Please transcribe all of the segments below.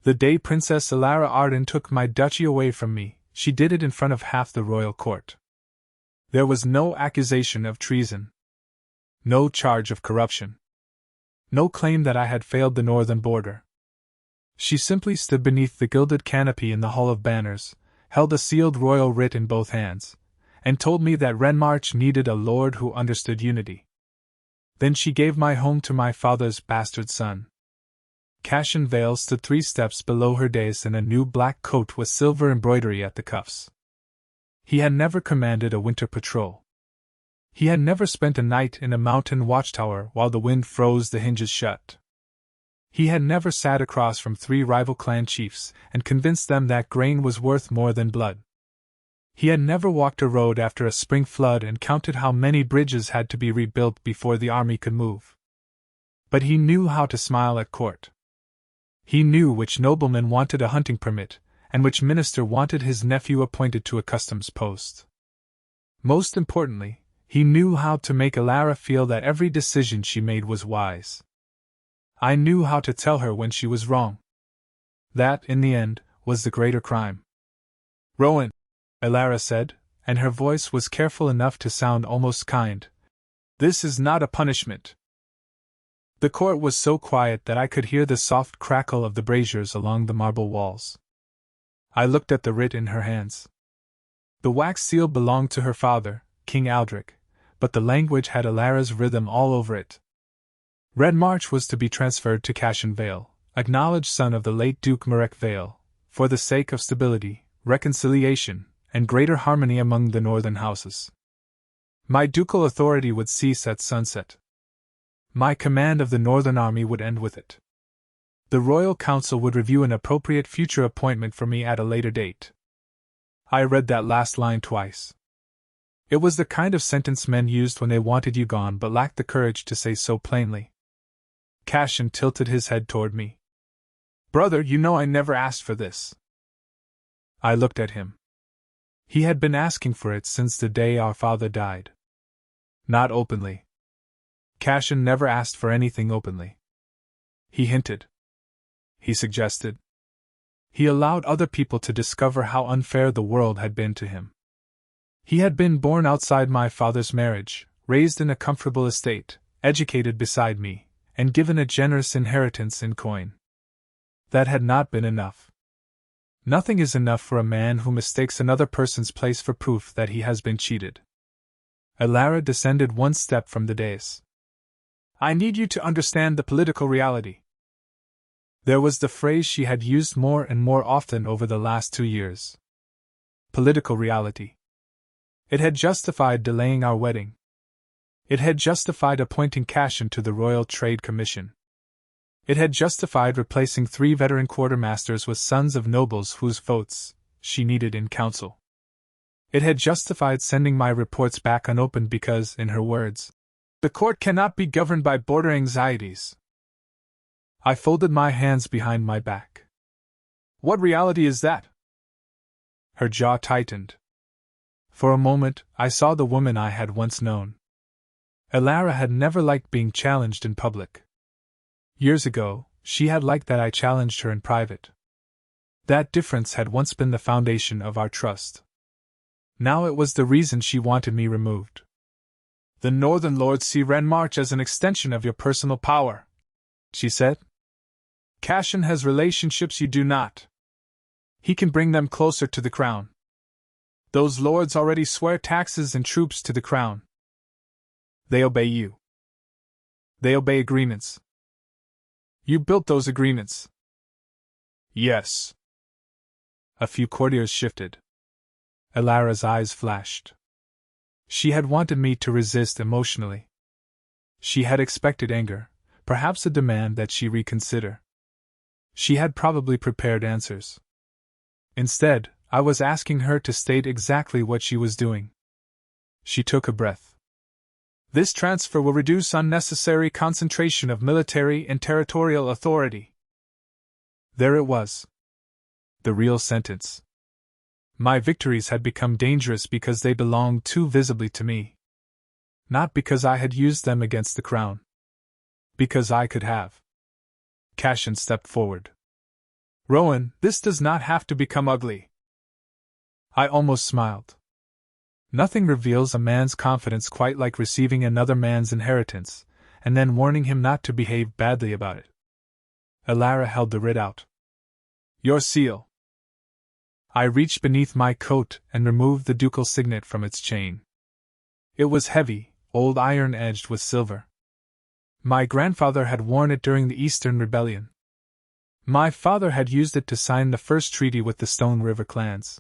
The day Princess Alara Arden took my duchy away from me, she did it in front of half the royal court. There was no accusation of treason. No charge of corruption. No claim that I had failed the northern border. She simply stood beneath the gilded canopy in the Hall of Banners, held a sealed royal writ in both hands, and told me that Renmarch needed a lord who understood unity. Then she gave my home to my father's bastard son. Cassian Vale stood 3 steps below her dais in a new black coat with silver embroidery at the cuffs. He had never commanded a winter patrol. He had never spent a night in a mountain watchtower while the wind froze the hinges shut. He had never sat across from 3 rival clan chiefs and convinced them that grain was worth more than blood. He had never walked a road after a spring flood and counted how many bridges had to be rebuilt before the army could move. But he knew how to smile at court. He knew which nobleman wanted a hunting permit, and which minister wanted his nephew appointed to a customs post. Most importantly, he knew how to make Alara feel that every decision she made was wise. I knew how to tell her when she was wrong. That, in the end, was the greater crime. "Rowan," Alara said, and her voice was careful enough to sound almost kind, "this is not a punishment." The court was so quiet that I could hear the soft crackle of the braziers along the marble walls. I looked at the writ in her hands. The wax seal belonged to her father, King Aldric, but the language had Alara's rhythm all over it. Renmarch was to be transferred to Cassian Vale, acknowledged son of the late Duke Marek Vale, for the sake of stability, reconciliation, and greater harmony among the northern houses. My ducal authority would cease at sunset. My command of the northern army would end with it. The royal council would review an appropriate future appointment for me at a later date. I read that last line twice. It was the kind of sentence men used when they wanted you gone but lacked the courage to say so plainly. Cassian tilted his head toward me. "Brother, you know I never asked for this." I looked at him. He had been asking for it since the day our father died. Not openly. Cassian never asked for anything openly. He hinted. He suggested. He allowed other people to discover how unfair the world had been to him. He had been born outside my father's marriage, raised in a comfortable estate, educated beside me, and given a generous inheritance in coin. That had not been enough. Nothing is enough for a man who mistakes another person's place for proof that he has been cheated. Alara descended 1 step from the dais. "I need you to understand the political reality." There was the phrase she had used more and more often over the last 2 years. Political reality. It had justified delaying our wedding. It had justified appointing Cassian to the Royal Trade Commission. It had justified replacing 3 veteran quartermasters with sons of nobles whose votes she needed in council. It had justified sending my reports back unopened because, in her words, "the court cannot be governed by border anxieties." I folded my hands behind my back. "What reality is that?" Her jaw tightened. For a moment, I saw the woman I had once known. Alara had never liked being challenged in public. Years ago, she had liked that I challenged her in private. That difference had once been the foundation of our trust. Now it was the reason she wanted me removed. "The Northern Lords see Renmarch as an extension of your personal power," she said. "Cassian has relationships you do not. He can bring them closer to the crown. Those lords already swear taxes and troops to the crown. They obey you. They obey agreements. You built those agreements." "Yes." A few courtiers shifted. Alara's eyes flashed. She had wanted me to resist emotionally. She had expected anger, perhaps a demand that she reconsider. She had probably prepared answers. Instead, I was asking her to state exactly what she was doing. She took a breath. "This transfer will reduce unnecessary concentration of military and territorial authority." There it was. The real sentence. My victories had become dangerous because they belonged too visibly to me. Not because I had used them against the crown. Because I could have. Cassian stepped forward. Rowan, this does not have to become ugly. I almost smiled. Nothing reveals a man's confidence quite like receiving another man's inheritance, and then warning him not to behave badly about it. Elara held the writ out. Your seal. I reached beneath my coat and removed the ducal signet from its chain. It was heavy, old iron edged with silver. My grandfather had worn it during the Eastern Rebellion. My father had used it to sign the first treaty with the Stone River clans.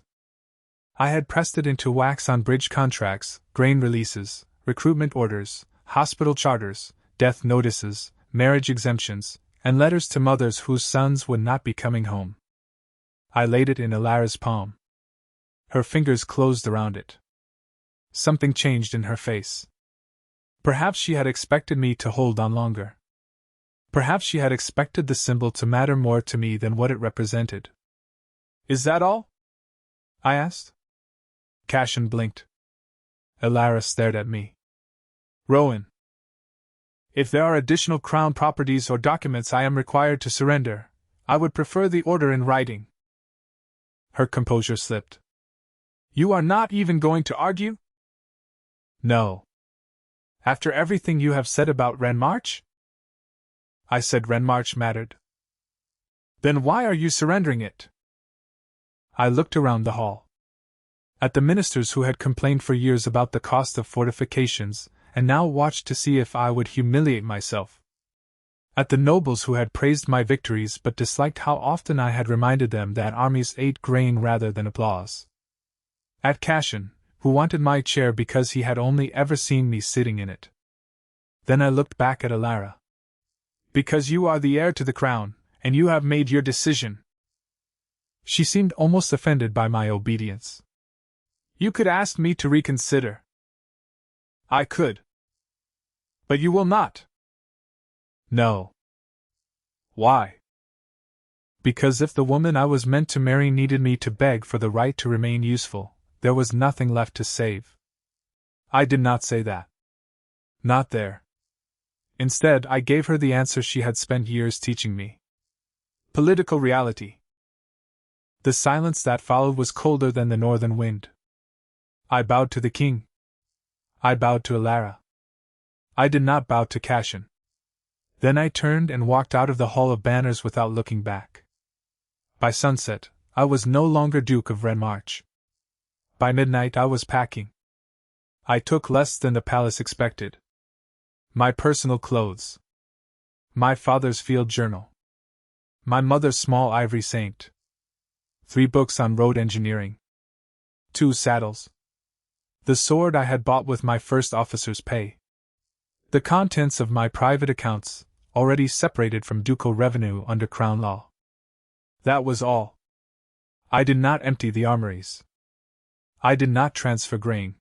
I had pressed it into wax on bridge contracts, grain releases, recruitment orders, hospital charters, death notices, marriage exemptions, and letters to mothers whose sons would not be coming home. I laid it in Elara's palm. Her fingers closed around it. Something changed in her face. Perhaps she had expected me to hold on longer. Perhaps she had expected the symbol to matter more to me than what it represented. Is that all? I asked. Cashin blinked. Elara stared at me. Rowan. If there are additional crown properties or documents I am required to surrender, I would prefer the order in writing. Her composure slipped. You are not even going to argue? No. After everything you have said about Renmarch? I said Renmarch mattered. Then why are you surrendering it? I looked around the hall. At the ministers who had complained for years about the cost of fortifications, and now watched to see if I would humiliate myself. At the nobles who had praised my victories but disliked how often I had reminded them that armies ate grain rather than applause. At Cashin, who wanted my chair because he had only ever seen me sitting in it. Then I looked back at Elara. Because you are the heir to the crown, and you have made your decision. She seemed almost offended by my obedience. You could ask me to reconsider. I could. But you will not. No. Why? Because if the woman I was meant to marry needed me to beg for the right to remain useful, there was nothing left to save. I did not say that. Not there. Instead, I gave her the answer she had spent years teaching me. Political reality. The silence that followed was colder than the northern wind. I bowed to the king. I bowed to Elara. I did not bow to Cashin. Then I turned and walked out of the Hall of Banners without looking back. By sunset, I was no longer Duke of Renmarch. By midnight I was packing. I took less than the palace expected. My personal clothes. My father's field journal. My mother's small ivory saint. 3 books on road engineering. 2 saddles. The sword I had bought with my first officer's pay. The contents of my private accounts, already separated from ducal revenue under crown law. That was all. I did not empty the armories. I did not transfer grain.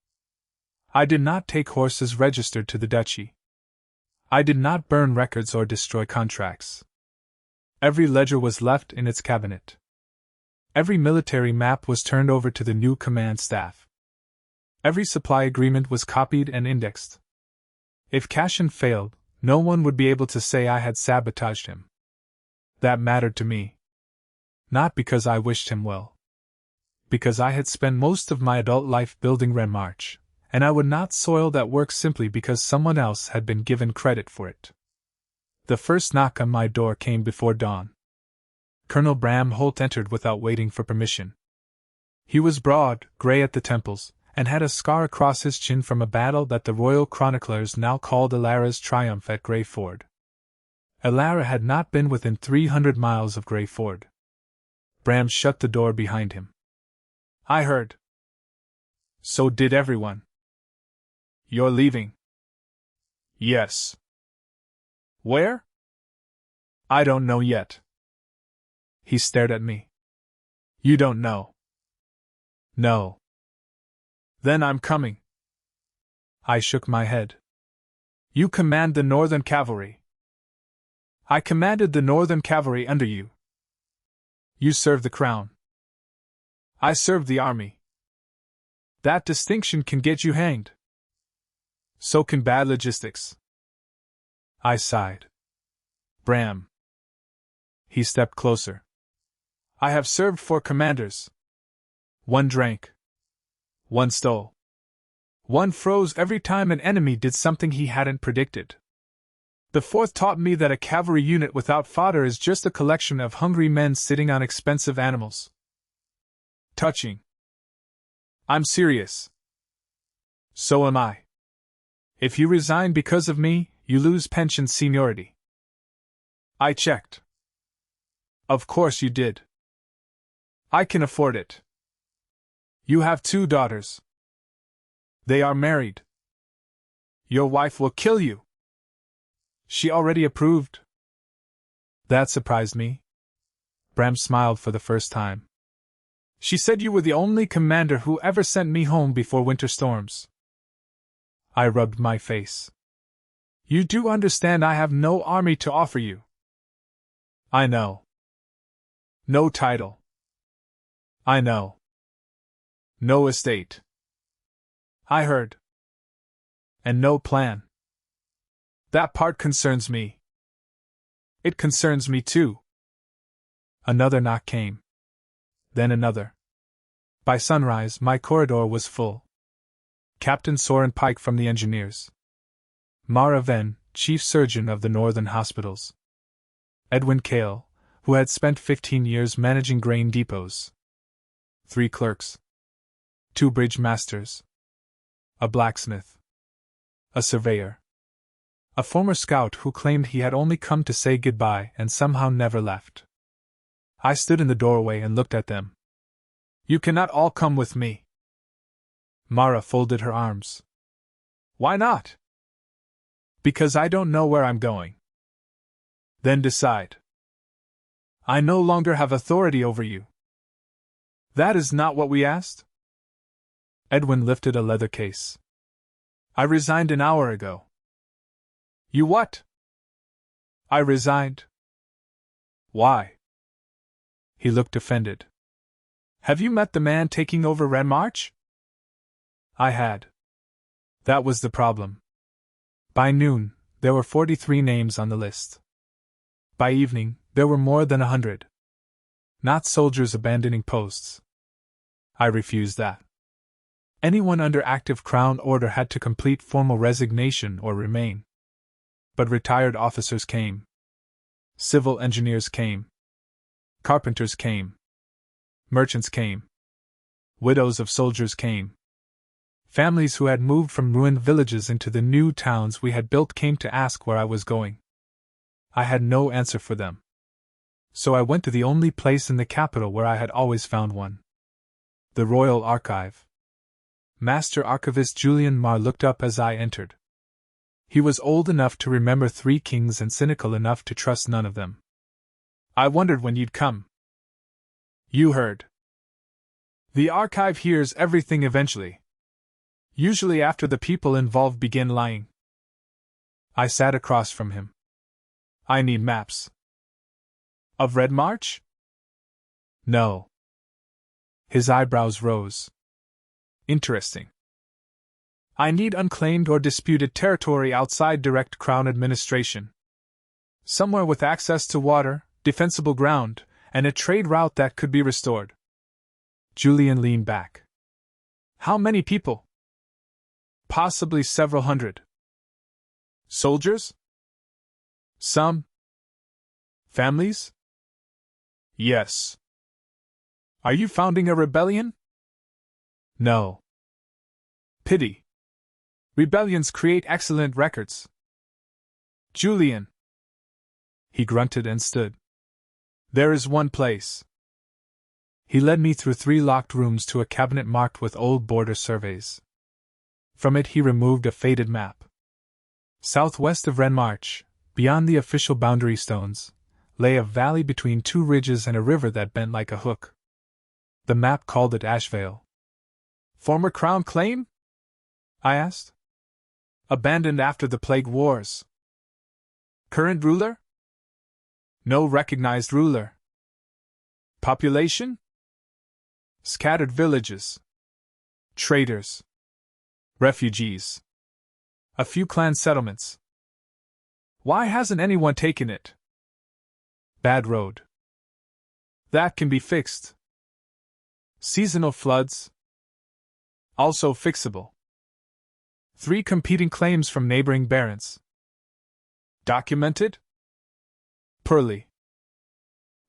I did not take horses registered to the duchy. I did not burn records or destroy contracts. Every ledger was left in its cabinet. Every military map was turned over to the new command staff. Every supply agreement was copied and indexed. If Cashin failed, no one would be able to say I had sabotaged him. That mattered to me. Not because I wished him well. Because I had spent most of my adult life building Renmarch, and I would not soil that work simply because someone else had been given credit for it. The first knock on my door came before dawn. Colonel Bram Holt entered without waiting for permission. He was broad, gray at the temples, and had a scar across his chin from a battle that the royal chroniclers now called Elara's triumph at Grey Ford. Elara had not been within 300 miles of Grey Ford. Bram shut the door behind him. I heard. So did everyone. You're leaving? Yes. Where? I don't know yet. He stared at me. You don't know? No. Then I'm coming. I shook my head. You command the Northern Cavalry. I commanded the Northern Cavalry under you. You serve the crown. I serve the army. That distinction can get you hanged. So can bad logistics. I sighed. Bram. He stepped closer. I have served 4 commanders. 1 drank. 1 stole. 1 froze every time an enemy did something he hadn't predicted. The 4th taught me that a cavalry unit without fodder is just a collection of hungry men sitting on expensive animals. Touching. I'm serious. So am I. If you resign because of me, you lose pension seniority. I checked. Of course you did. I can afford it. You have 2 daughters. They are married. Your wife will kill you. She already approved. That surprised me. Bram smiled for the first time. She said you were the only commander who ever sent me home before winter storms. I rubbed my face. You do understand I have no army to offer you. I know. No title. I know. No estate. I heard. And no plan. That part concerns me. It concerns me too. Another knock came. Then another. By sunrise, my corridor was full. Captain Soren Pike from the engineers. Mara Venn, chief surgeon of the northern hospitals. Edwin Cale, who had spent 15 years managing grain depots. 3 clerks. 2 bridge masters. A blacksmith. A surveyor. A former scout who claimed he had only come to say goodbye and somehow never left. I stood in the doorway and looked at them. You cannot all come with me. Mara folded her arms. Why not? Because I don't know where I'm going. Then decide. I no longer have authority over you. That is not what we asked. Edwin lifted a leather case. I resigned an hour ago. You what? I resigned. Why? He looked offended. Have you met the man taking over Renmarch? I had. That was the problem. By noon, there were 43 names on the list. By evening, there were more than 100. Not soldiers abandoning posts. I refused that. Anyone under active Crown order had to complete formal resignation or remain. But retired officers came. Civil engineers came. Carpenters came. Merchants came. Widows of soldiers came. Families who had moved from ruined villages into the new towns we had built came to ask where I was going. I had no answer for them. So I went to the only place in the capital where I had always found one. The Royal Archive. Master Archivist Julian Marr looked up as I entered. He was old enough to remember 3 kings and cynical enough to trust none of them. I wondered when you'd come. You heard. The archive hears everything eventually. Usually after the people involved begin lying. I sat across from him. I need maps. Of Redmarch? No. His eyebrows rose. Interesting. I need unclaimed or disputed territory outside direct Crown administration. Somewhere with access to water, defensible ground, and a trade route that could be restored. Julian leaned back. How many people? Possibly several hundred. Soldiers? Some. Families? Yes. Are you founding a rebellion? No. Pity. Rebellions create excellent records. Julian. He grunted and stood. There is one place. He led me through 3 locked rooms to a cabinet marked with old border surveys. From it he removed a faded map. Southwest of Renmarch, beyond the official boundary stones, lay a valley between 2 ridges and a river that bent like a hook. The map called it Ashvale. Former Crown claim? I asked. Abandoned after the Plague Wars. Current ruler? No recognized ruler. Population? Scattered villages. Traders. Refugees. A few clan settlements. Why hasn't anyone taken it? Bad road. That can be fixed. Seasonal floods? Also fixable. 3 competing claims from neighboring barons. Documented? Poorly.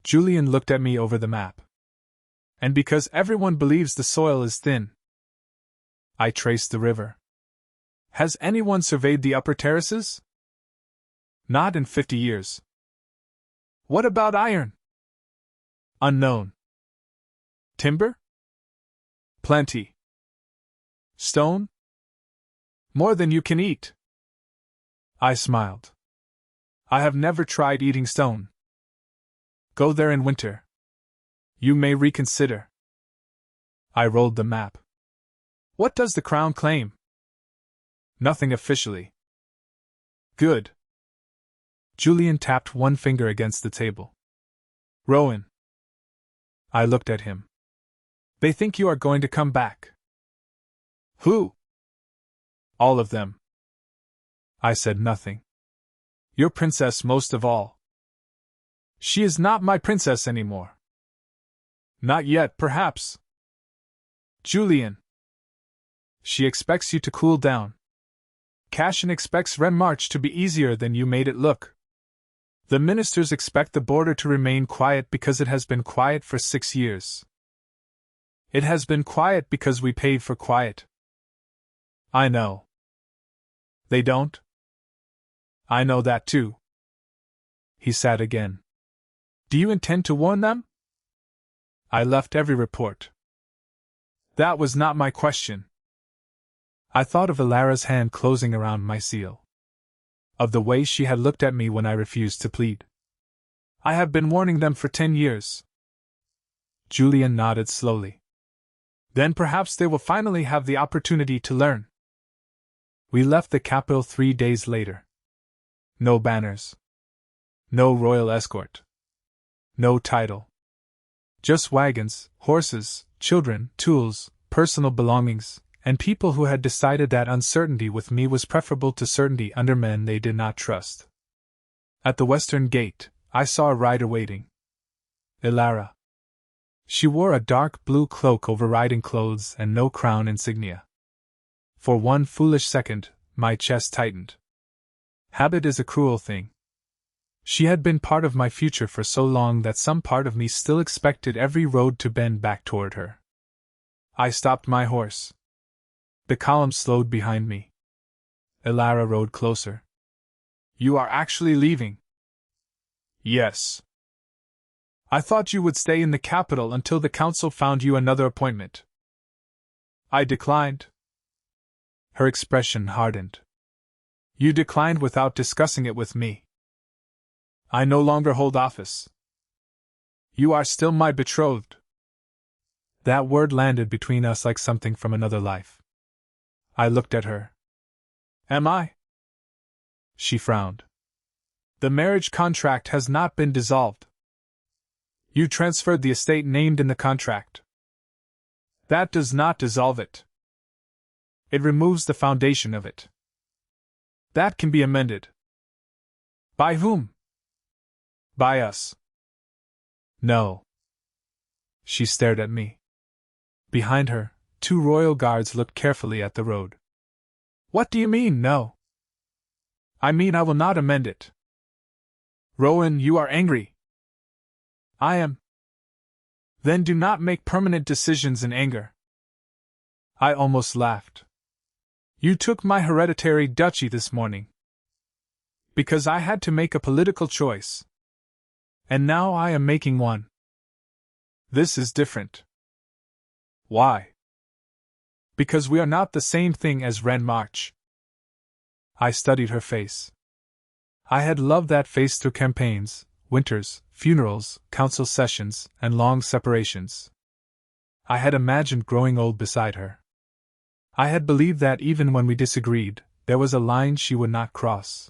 Julian looked at me over the map. And because everyone believes the soil is thin. I traced the river. Has anyone surveyed the upper terraces? Not in 50 years. What about iron? Unknown. Timber? Plenty. Stone? More than you can eat. I smiled. I have never tried eating stone. Go there in winter. You may reconsider. I rolled the map. What does the crown claim? Nothing officially. Good. Julian tapped one finger against the table. Rowan. I looked at him. They think you are going to come back. Who? All of them. I said nothing. Your princess most of all. She is not my princess anymore. Not yet, perhaps. Julian. She expects you to cool down. Cashin expects Renmarch to be easier than you made it look. The ministers expect the border to remain quiet because it has been quiet for 6 years. It has been quiet because we paid for quiet. I know. They don't? I know that too. He sat again. Do you intend to warn them? I left every report. That was not my question. I thought of Ilara's hand closing around my seal. Of the way she had looked at me when I refused to plead. I have been warning them for 10 years. Julian nodded slowly. Then perhaps they will finally have the opportunity to learn. We left the capital 3 days later. No banners. No royal escort. No title. Just wagons, horses, children, tools, personal belongings, and people who had decided that uncertainty with me was preferable to certainty under men they did not trust. At the western gate, I saw a rider waiting. Ilara. She wore a dark blue cloak over riding clothes and no crown insignia. For one foolish second, my chest tightened. Habit is a cruel thing. She had been part of my future for so long that some part of me still expected every road to bend back toward her. I stopped my horse. The column slowed behind me. Ilara rode closer. You are actually leaving? Yes. I thought you would stay in the capital until the council found you another appointment. I declined. Her expression hardened. You declined without discussing it with me. I no longer hold office. You are still my betrothed. That word landed between us like something from another life. I looked at her. Am I? She frowned. The marriage contract has not been dissolved. You transferred the estate named in the contract. That does not dissolve it. It removes the foundation of it. That can be amended. By whom? By us. No. She stared at me. Behind her, 2 royal guards looked carefully at the road. What do you mean, no? I mean I will not amend it. Rowan, you are angry. I am. Then do not make permanent decisions in anger. I almost laughed. You took my hereditary duchy this morning. Because I had to make a political choice. And now I am making one. This is different. Why? Because we are not the same thing as Renmarch. I studied her face. I had loved that face through campaigns, winters, funerals, council sessions, and long separations. I had imagined growing old beside her. I had believed that even when we disagreed, there was a line she would not cross.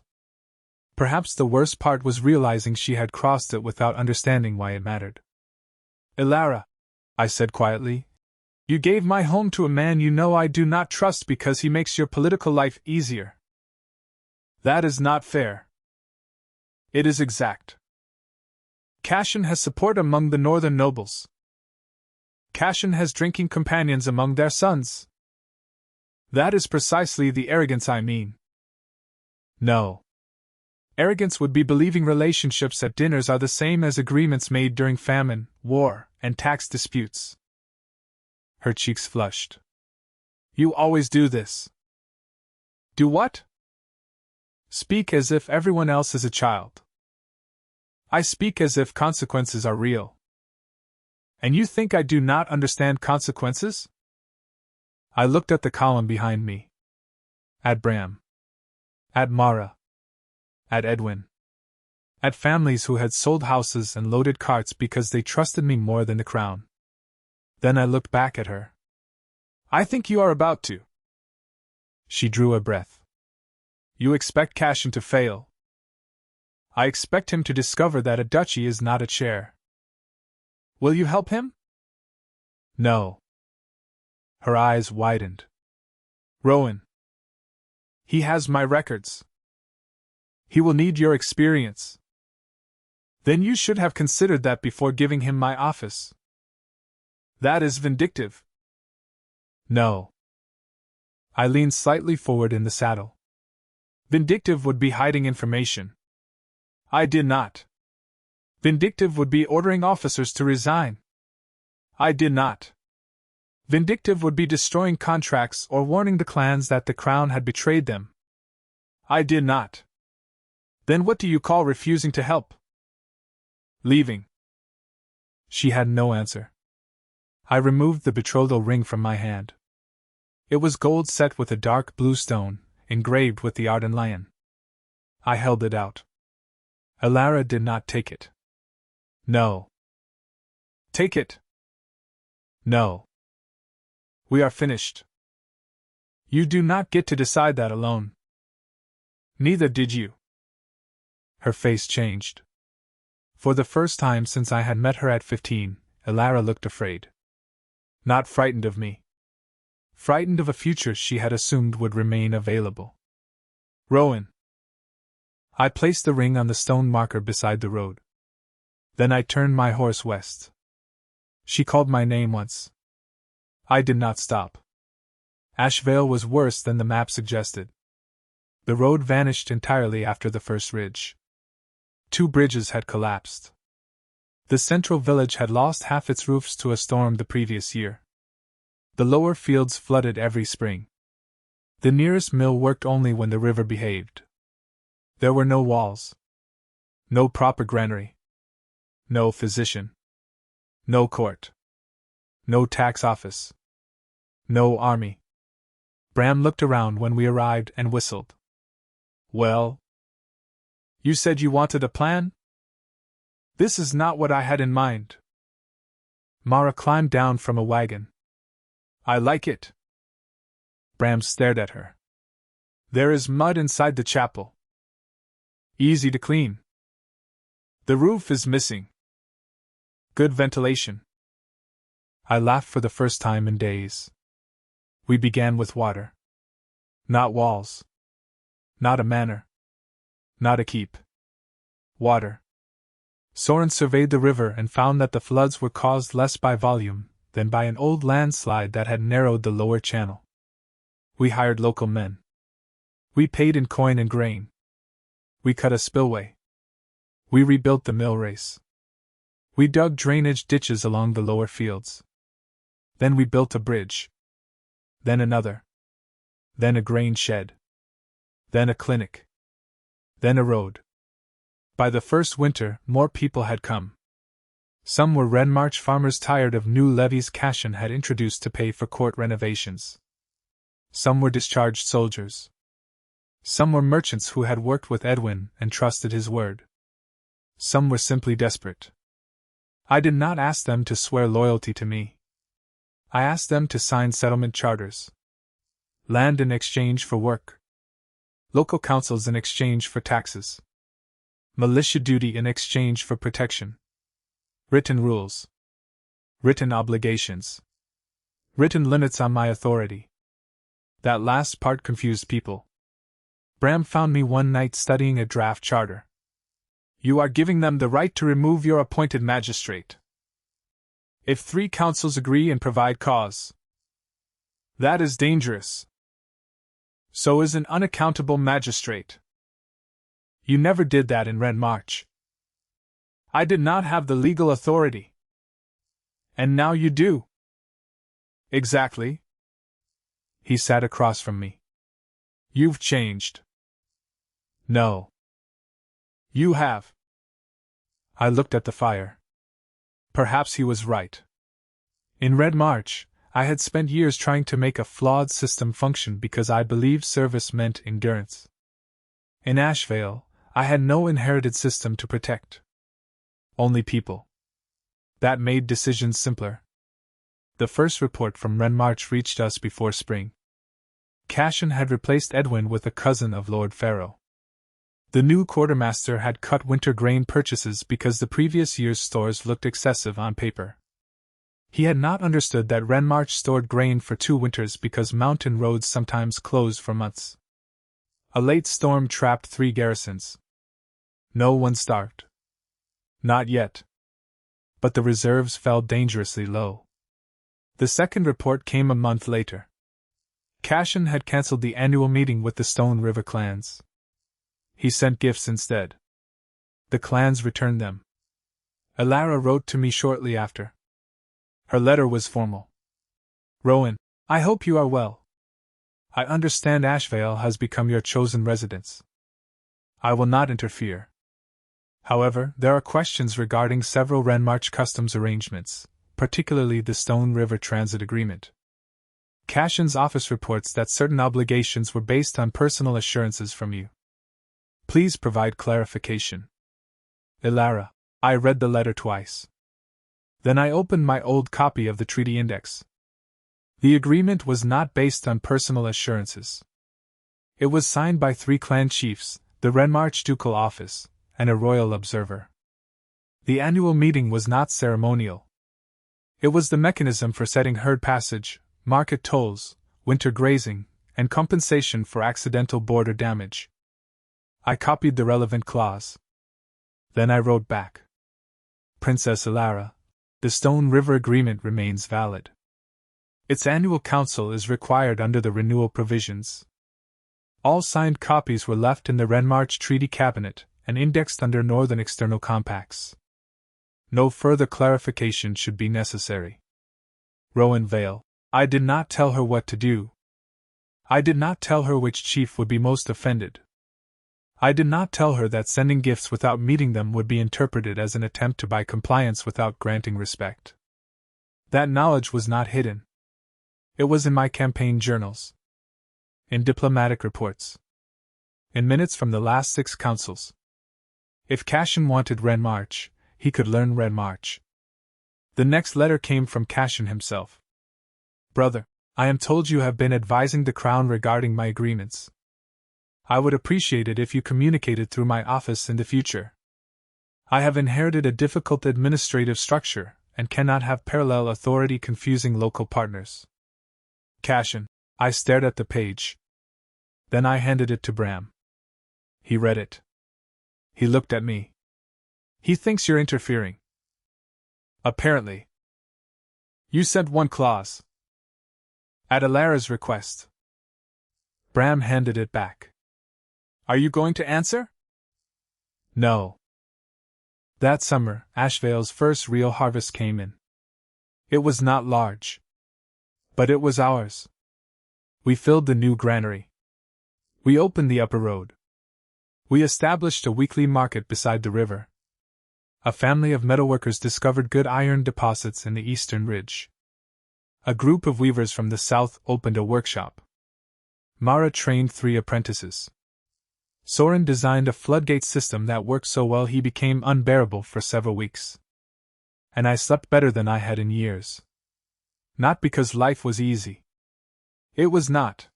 Perhaps the worst part was realizing she had crossed it without understanding why it mattered. Ilara, I said quietly, you gave my home to a man you know I do not trust because he makes your political life easier. That is not fair. It is exact. Cashin has support among the northern nobles. Cashin has drinking companions among their sons. That is precisely the arrogance I mean. No. Arrogance would be believing relationships at dinners are the same as agreements made during famine, war, and tax disputes. Her cheeks flushed. You always do this. Do what? Speak as if everyone else is a child. I speak as if consequences are real. And you think I do not understand consequences? I looked at the column behind me. At Bram. At Mara. At Edwin. At families who had sold houses and loaded carts because they trusted me more than the crown. Then I looked back at her. I think you are about to. She drew a breath. You expect Cashin to fail. I expect him to discover that a duchy is not a chair. Will you help him? No. Her eyes widened. Rowan. He has my records. He will need your experience. Then you should have considered that before giving him my office. That is vindictive. No. I leaned slightly forward in the saddle. Vindictive would be hiding information. I did not. Vindictive would be ordering officers to resign. I did not. Vindictive would be destroying contracts or warning the clans that the crown had betrayed them. I did not. Then what do you call refusing to help? Leaving. She had no answer. I removed the betrothal ring from my hand. It was gold set with a dark blue stone, engraved with the Arden lion. I held it out. Alara did not take it. No. Take it. No. We are finished. You do not get to decide that alone. Neither did you. Her face changed. For the first time since I had met her at 15, Alara looked afraid. Not frightened of me. Frightened of a future she had assumed would remain available. Rowan. I placed the ring on the stone marker beside the road. Then I turned my horse west. She called my name once. I did not stop. Ashvale was worse than the map suggested. The road vanished entirely after the first ridge. 2 bridges had collapsed. The central village had lost half its roofs to a storm the previous year. The lower fields flooded every spring. The nearest mill worked only when the river behaved. There were no walls. No proper granary. No physician. No court. No tax office. No army. Bram looked around when we arrived and whistled. Well? You said you wanted a plan? This is not what I had in mind. Mara climbed down from a wagon. I like it. Bram stared at her. There is mud inside the chapel. Easy to clean. The roof is missing. Good ventilation. I laughed for the first time in days. We began with water. Not walls. Not a manor. Not a keep. Water. Soren surveyed the river and found that the floods were caused less by volume than by an old landslide that had narrowed the lower channel. We hired local men. We paid in coin and grain. We cut a spillway. We rebuilt the mill race. We dug drainage ditches along the lower fields. Then we built a bridge. Then another. Then a grain shed. Then a clinic. Then a road. By the first winter, more people had come. Some were Red March farmers tired of new levies Cashin had introduced to pay for court renovations. Some were discharged soldiers. Some were merchants who had worked with Edwin and trusted his word. Some were simply desperate. I did not ask them to swear loyalty to me. I asked them to sign settlement charters. Land in exchange for work. Local councils in exchange for taxes. Militia duty in exchange for protection. Written rules. Written obligations. Written limits on my authority. That last part confused people. Bram found me one night studying a draft charter. You are giving them the right to remove your appointed magistrate. If 3 councils agree and provide cause. That is dangerous. So is an unaccountable magistrate. You never did that in Red March. I did not have the legal authority. And now you do. Exactly. He sat across from me. You've changed. No. You have. I looked at the fire. Perhaps he was right. In Red March, I had spent years trying to make a flawed system function because I believed service meant endurance. In Ashvale, I had no inherited system to protect. Only people. That made decisions simpler. The first report from Red March reached us before spring. Cashin had replaced Edwin with a cousin of Lord Pharaoh. The new quartermaster had cut winter grain purchases because the previous year's stores looked excessive on paper. He had not understood that Red March stored grain for 2 winters because mountain roads sometimes closed for months. A late storm trapped 3 garrisons. No one starved. Not yet. But the reserves fell dangerously low. The second report came a month later. Cashin had cancelled the annual meeting with the Stone River clans. He sent gifts instead. The clans returned them. Elara wrote to me shortly after. Her letter was formal. Rowan, I hope you are well. I understand Ashvale has become your chosen residence. I will not interfere. However, there are questions regarding several Red March customs arrangements, particularly the Stone River Transit Agreement. Cashin's office reports that certain obligations were based on personal assurances from you. Please provide clarification. Elara, I read the letter twice. Then I opened my old copy of the treaty index. The agreement was not based on personal assurances. It was signed by 3 clan chiefs, the Red March ducal office, and a royal observer. The annual meeting was not ceremonial. It was the mechanism for setting herd passage, market tolls, winter grazing, and compensation for accidental border damage. I copied the relevant clause. Then I wrote back. Princess Elara, the Stone River Agreement remains valid. Its annual council is required under the renewal provisions. All signed copies were left in the Red March Treaty Cabinet and indexed under Northern External Compacts. No further clarification should be necessary. Rowan Vale, I did not tell her what to do. I did not tell her which chief would be most offended. I did not tell her that sending gifts without meeting them would be interpreted as an attempt to buy compliance without granting respect. That knowledge was not hidden. It was in my campaign journals, in diplomatic reports, in minutes from the last 6 councils. If Cashin wanted Red March, he could learn Red March. The next letter came from Cashin himself. Brother, I am told you have been advising the Crown regarding my agreements. I would appreciate it if you communicated through my office in the future. I have inherited a difficult administrative structure and cannot have parallel authority confusing local partners. Cashin, I stared at the page. Then I handed it to Bram. He read it. He looked at me. He thinks you're interfering. Apparently. You sent 1 clause. At Elara's request. Bram handed it back. Are you going to answer? No. That summer, Ashvale's first real harvest came in. It was not large. But it was ours. We filled the new granary. We opened the upper road. We established a weekly market beside the river. A family of metalworkers discovered good iron deposits in the eastern ridge. A group of weavers from the south opened a workshop. Mara trained 3 apprentices. Soren designed a floodgate system that worked so well he became unbearable for several weeks. And I slept better than I had in years. Not because life was easy. It was not.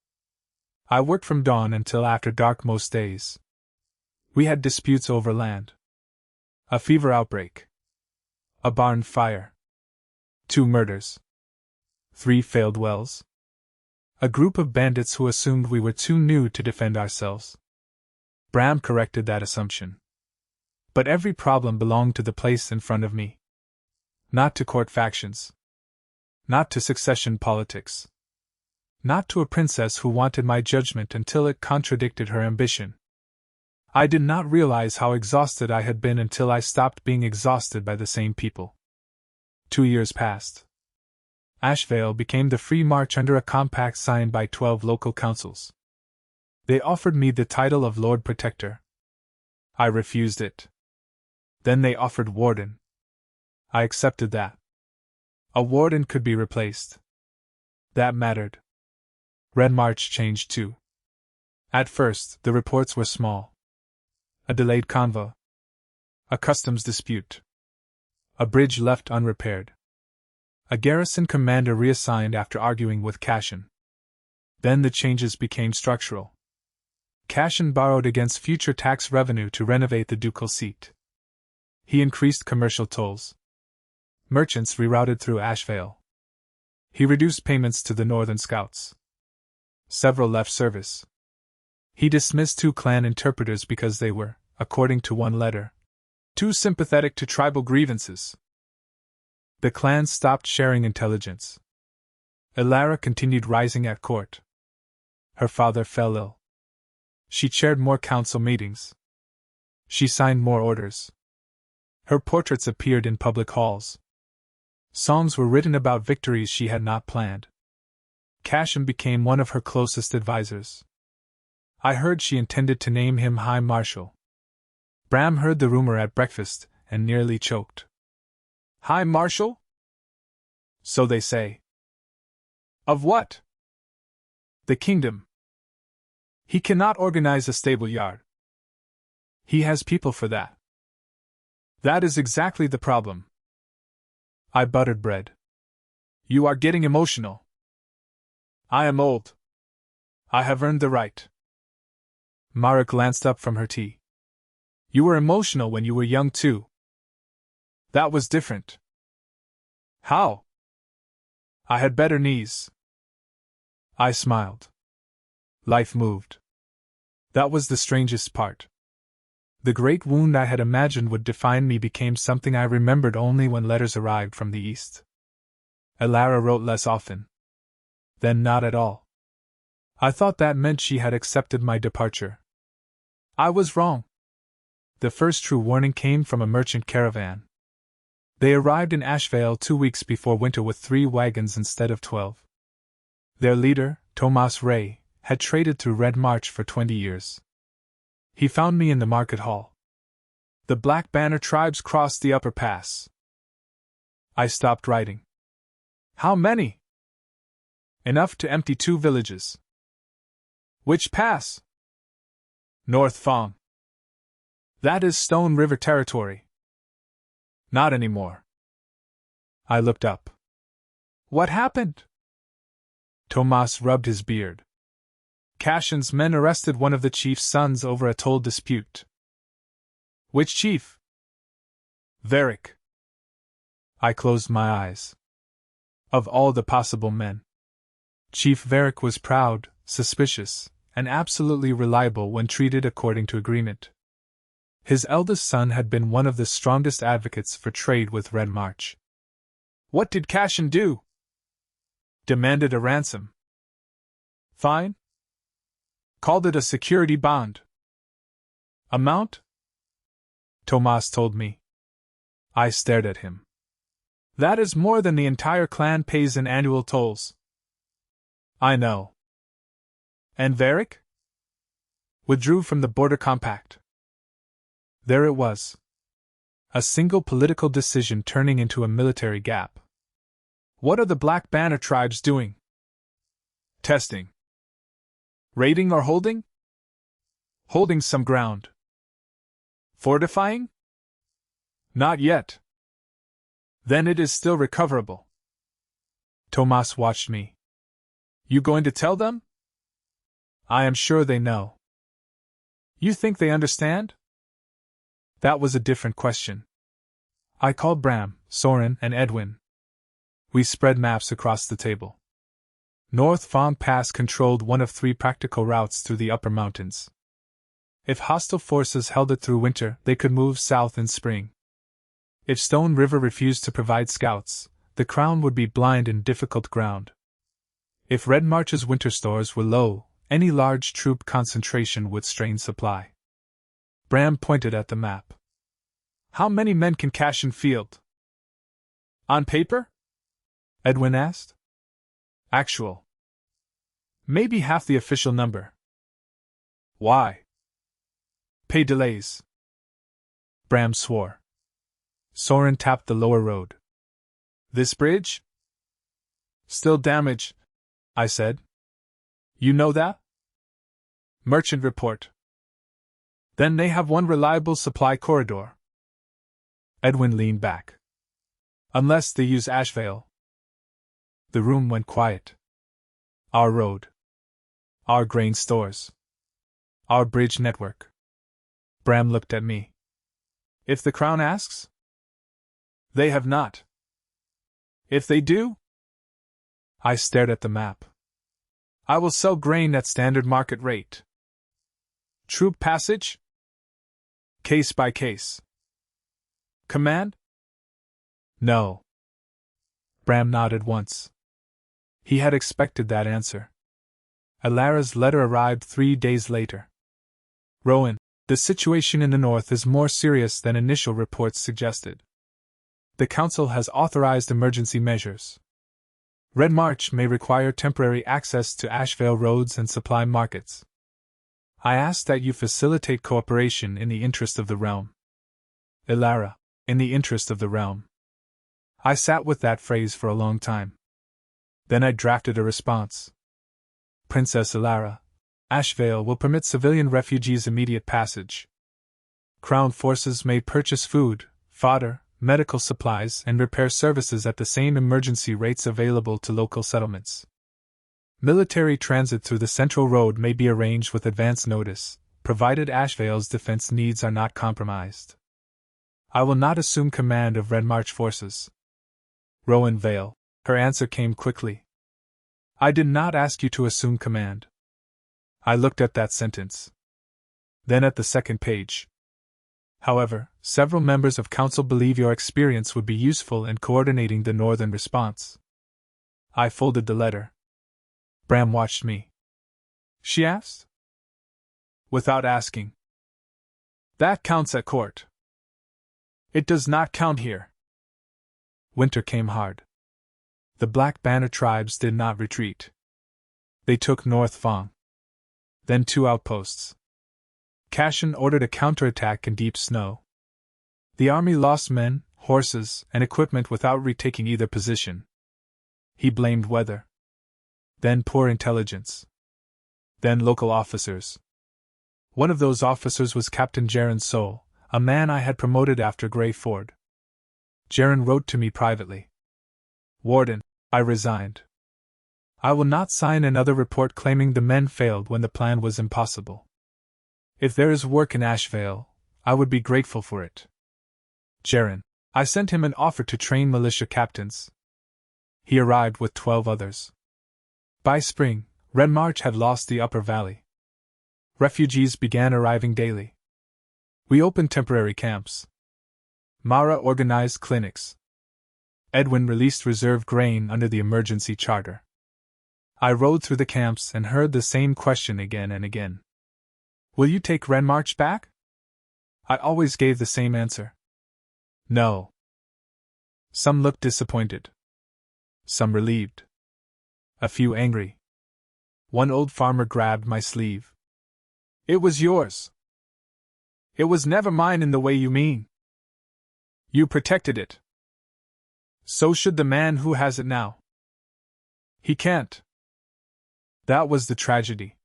I worked from dawn until after dark most days. We had disputes over land. A fever outbreak. A barn fire. 2 murders. 3 failed wells. A group of bandits who assumed we were too new to defend ourselves. Bram corrected that assumption. But every problem belonged to the place in front of me. Not to court factions. Not to succession politics. Not to a princess who wanted my judgment until it contradicted her ambition. I did not realize how exhausted I had been until I stopped being exhausted by the same people. 2 years passed. Ashvale became the Free March under a compact signed by 12 local councils. They offered me the title of Lord Protector. I refused it. Then they offered Warden. I accepted that. A warden could be replaced. That mattered. Red March changed too. At first, the reports were small. A delayed convoy. A customs dispute. A bridge left unrepaired. A garrison commander reassigned after arguing with Cashin. Then the changes became structural. Cashin borrowed against future tax revenue to renovate the ducal seat. He increased commercial tolls. Merchants rerouted through Ashvale. He reduced payments to the Northern Scouts. Several left service. He dismissed 2 clan interpreters because they were, according to one letter, too sympathetic to tribal grievances. The clans stopped sharing intelligence. Elara continued rising at court. Her father fell ill. She chaired more council meetings. She signed more orders. Her portraits appeared in public halls. Songs were written about victories she had not planned. Cashin became one of her closest advisors. I heard she intended to name him High Marshal. Bram heard the rumor at breakfast and nearly choked. High Marshal? So they say. Of what? The kingdom. He cannot organize a stable yard. He has people for that. That is exactly the problem. I buttered bread. You are getting emotional. I am old. I have earned the right. Mara glanced up from her tea. You were emotional when you were young too. That was different. How? I had better knees. I smiled. Life moved. That was the strangest part. The great wound I had imagined would define me became something I remembered only when letters arrived from the east. Elara wrote less often. Then not at all. I thought that meant she had accepted my departure. I was wrong. The first true warning came from a merchant caravan. They arrived in Ashvale 2 weeks before winter with 3 wagons instead of 12. Their leader, Tomas Ray, had traded through Red March for 20 years. He found me in the market hall. The Black Banner tribes crossed the upper pass. I stopped writing. How many? Enough to empty 2 villages. Which pass? North Fong. That is Stone River territory. Not anymore. I looked up. What happened? Tomas rubbed his beard. Cashin's men arrested one of the chief's sons over a toll dispute. Which chief? Varric. I closed my eyes. Of all the possible men, Chief Varric was proud, suspicious, and absolutely reliable when treated according to agreement. His eldest son had been one of the strongest advocates for trade with Red March. What did Cashin do? Demanded a ransom. Fine. Called it a security bond. Amount? Tomas told me. I stared at him. That is more than the entire clan pays in annual tolls. I know. And Varric? Withdrew from the border compact. There it was. A single political decision turning into a military gap. What are the Black Banner tribes doing? Testing. Raiding or holding? Holding some ground. Fortifying? Not yet. Then it is still recoverable. Tomas watched me. You going to tell them? I am sure they know. You think they understand? That was a different question. I called Bram, Soren, and Edwin. We spread maps across the table. North Fong Pass controlled one of 3 practical routes through the upper mountains. If hostile forces held it through winter, they could move south in spring. If Stone River refused to provide scouts, the Crown would be blind in difficult ground. If Red March's winter stores were low, any large troop concentration would strain supply. Bram pointed at the map. How many men can Cashin field? On paper? Edwin asked. Actual. Maybe half the official number. Why? Pay delays. Bram swore. Soren tapped the lower road. This bridge? Still damaged, I said. You know that? Merchant report. Then they have one reliable supply corridor. Edwin leaned back. Unless they use Ashvale. The room went quiet. Our road. Our grain stores. Our bridge network. Bram looked at me. If the Crown asks? They have not. If they do? I stared at the map. I will sell grain at standard market rate. Troop passage? Case by case. Command? No. Bram nodded once. He had expected that answer. Alara's letter arrived 3 days later. Rowan, the situation in the north is more serious than initial reports suggested. The Council has authorized emergency measures. Red March may require temporary access to Ashvale roads and supply markets. I ask that you facilitate cooperation in the interest of the realm. Alara, in the interest of the realm. I sat with that phrase for a long time. Then I drafted a response. Princess Alara, Ashvale will permit civilian refugees immediate passage. Crown forces may purchase food, fodder, medical supplies, and repair services at the same emergency rates available to local settlements. Military transit through the central road may be arranged with advance notice, provided Ashvale's defense needs are not compromised. I will not assume command of Red March forces. Rowan Vale, her answer came quickly. I did not ask you to assume command. I looked at that sentence. Then at the second page. However, several members of Council believe your experience would be useful in coordinating the northern response. I folded the letter. Bram watched me. She asked? Without asking. That counts at court. It does not count here. Winter came hard. The Black Banner tribes did not retreat. They took North Fong. Then 2 outposts. Cashin ordered a counterattack in deep snow. The army lost men, horses, and equipment without retaking either position. He blamed weather. Then poor intelligence. Then local officers. One of those officers was Captain Jaron Soul, a man I had promoted after Grey Ford. Jaron wrote to me privately. Warden, I resigned. I will not sign another report claiming the men failed when the plan was impossible. If there is work in Ashvale, I would be grateful for it. Jaron, I sent him an offer to train militia captains. He arrived with 12 others. By spring, Red March had lost the upper valley. Refugees began arriving daily. We opened temporary camps. Mara organized clinics. Edwin released reserve grain under the emergency charter. I rode through the camps and heard the same question again and again. Will you take Red March back? I always gave the same answer. No. Some looked disappointed. Some relieved. A few angry. One old farmer grabbed my sleeve. It was yours. It was never mine in the way you mean. You protected it. So should the man who has it now. He can't. That was the tragedy.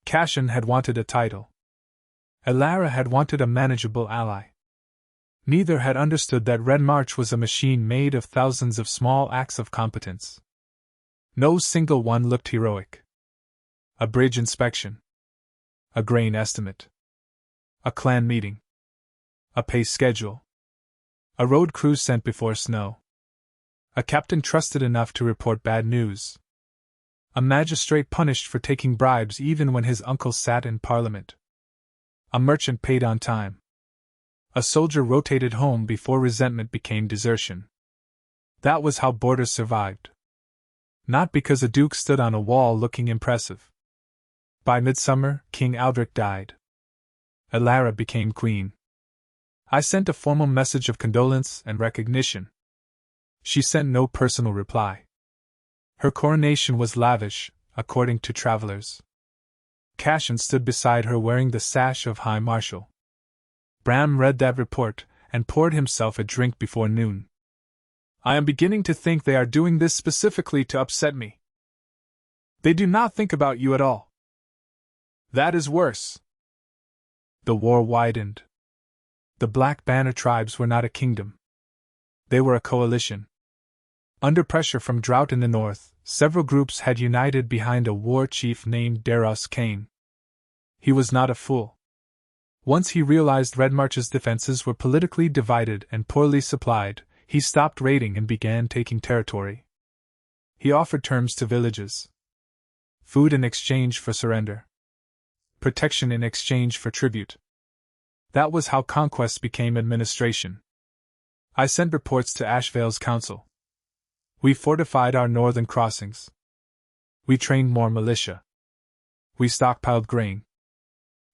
Cashin had wanted a title. Alara had wanted a manageable ally. Neither had understood that Red March was a machine made of thousands of small acts of competence. No single one looked heroic. A bridge inspection. A grain estimate. A clan meeting. A pay schedule. A road crew sent before snow. A captain trusted enough to report bad news. A magistrate punished for taking bribes even when his uncle sat in Parliament. A merchant paid on time. A soldier rotated home before resentment became desertion. That was how borders survived. Not because a duke stood on a wall looking impressive. By midsummer, King Aldrich died. Alara became queen. I sent a formal message of condolence and recognition. She sent no personal reply. Her coronation was lavish, according to travelers. Cashin stood beside her wearing the sash of High Marshal. Bram read that report and poured himself a drink before noon. I am beginning to think they are doing this specifically to upset me. They do not think about you at all. That is worse. The war widened. The Black Banner tribes were not a kingdom. They were a coalition. Under pressure from drought in the north, several groups had united behind a war chief named Daros Kane. He was not a fool. Once he realized Red March's defenses were politically divided and poorly supplied, he stopped raiding and began taking territory. He offered terms to villages. Food in exchange for surrender. Protection in exchange for tribute. That was how conquest became administration. I sent reports to Ashvale's council. We fortified our northern crossings. We trained more militia. We stockpiled grain.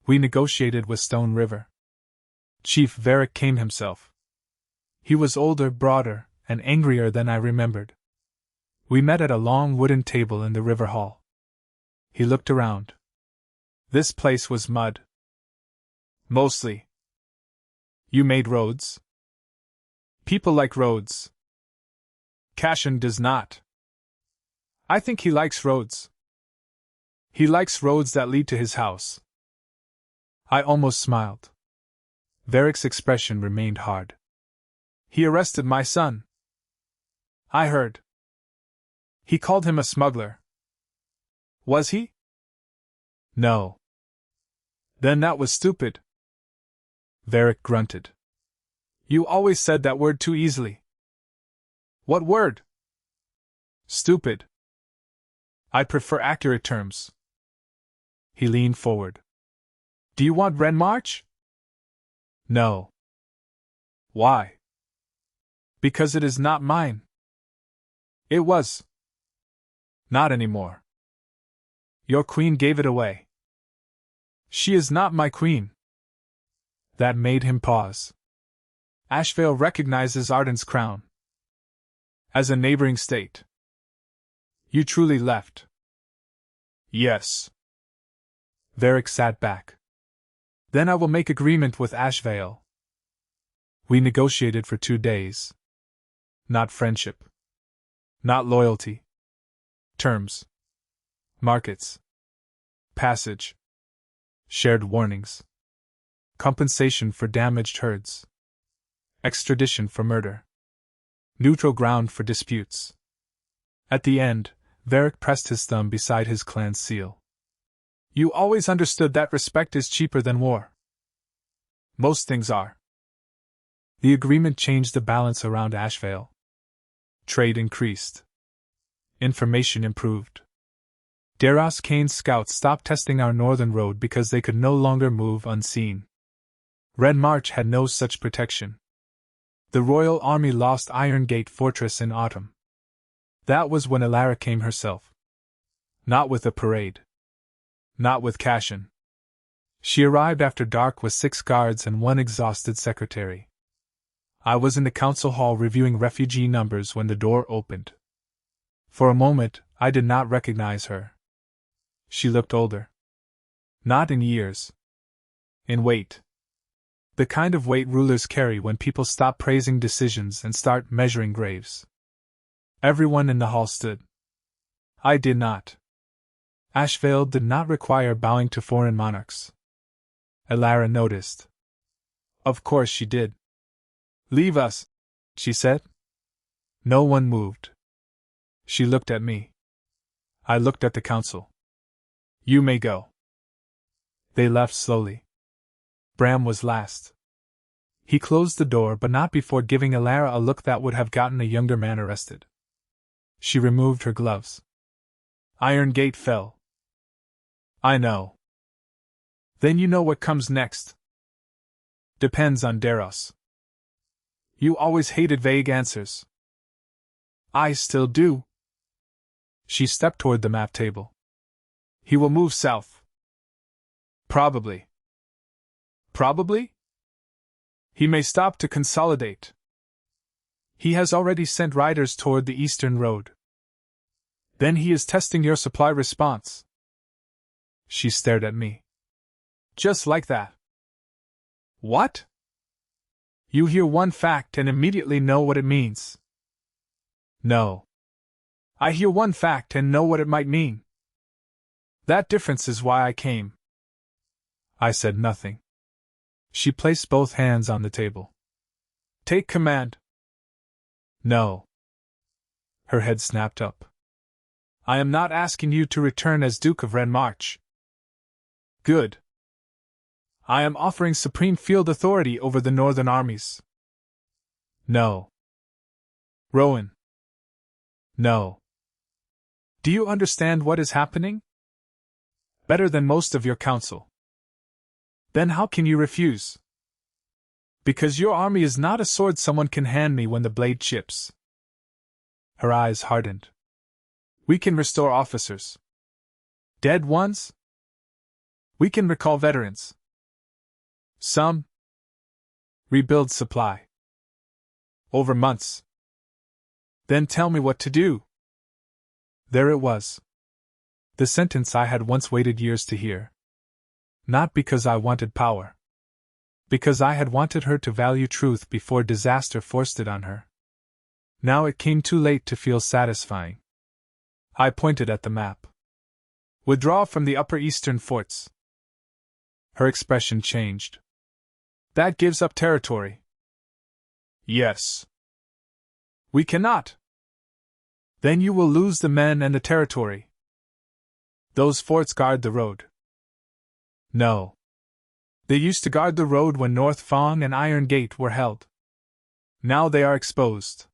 We negotiated with Stone River. Chief Varric came himself. He was older, broader, and angrier than I remembered. We met at a long wooden table in the river hall. He looked around. This place was mud. Mostly. You made roads? People like roads. Cashin does not. I think he likes roads. He likes roads that lead to his house. I almost smiled. Varric's expression remained hard. He arrested my son. I heard. He called him a smuggler. Was he? No. Then that was stupid. Varric grunted. You always said that word too easily. What word? Stupid. I prefer accurate terms. He leaned forward. Do you want Red March? No. Why? Because it is not mine. It was. Not anymore. Your queen gave it away. She is not my queen. That made him pause. Ashvale recognizes Arden's crown. As a neighboring state. You truly left. Yes. Varric sat back. Then I will make agreement with Ashvale. We negotiated for 2 days. Not friendship. Not loyalty. Terms. Markets. Passage. Shared warnings. Compensation for damaged herds. Extradition for murder. Neutral ground for disputes. At the end, Varric pressed his thumb beside his clan's seal. You always understood that respect is cheaper than war. Most things are. The agreement changed the balance around Ashvale. Trade increased. Information improved. Daros Kane's scouts stopped testing our northern road because they could no longer move unseen. Red March had no such protection. The Royal Army lost Iron Gate Fortress in autumn. That was when Alara came herself. Not with a parade. Not with Cashin. She arrived after dark with 6 guards and 1 exhausted secretary. I was in the council hall reviewing refugee numbers when the door opened. For a moment, I did not recognize her. She looked older. Not in years. In weight. The kind of weight rulers carry when people stop praising decisions and start measuring graves. Everyone in the hall stood. I did not. Ashvale did not require bowing to foreign monarchs. Alara noticed. Of course she did. Leave us, she said. No one moved. She looked at me. I looked at the council. You may go. They left slowly. Bram was last. He closed the door, but not before giving Alara a look that would have gotten a younger man arrested. She removed her gloves. Iron Gate fell. I know. Then you know what comes next. Depends on Daros. You always hated vague answers. I still do. She stepped toward the map table. He will move south. Probably. Probably? He may stop to consolidate. He has already sent riders toward the eastern road. Then he is testing your supply response. She stared at me. Just like that. What? You hear one fact and immediately know what it means. No. I hear one fact and know what it might mean. That difference is why I came. I said nothing. She placed both hands on the table. Take command. No. Her head snapped up. I am not asking you to return as Duke of Ren March. Good. I am offering supreme field authority over the northern armies. No. Rowan. No. Do you understand what is happening? Better than most of your council. Then how can you refuse? Because your army is not a sword someone can hand me when the blade chips. Her eyes hardened. We can restore officers. Dead ones? We can recall veterans. Some. Rebuild supply. Over months. Then tell me what to do. There it was. The sentence I had once waited years to hear. Not because I wanted power. Because I had wanted her to value truth before disaster forced it on her. Now it came too late to feel satisfying. I pointed at the map. Withdraw from the upper eastern forts. Her expression changed. That gives up territory. Yes. We cannot. Then you will lose the men and the territory. Those forts guard the road. No. They used to guard the road when North Fong and Iron Gate were held. Now they are exposed.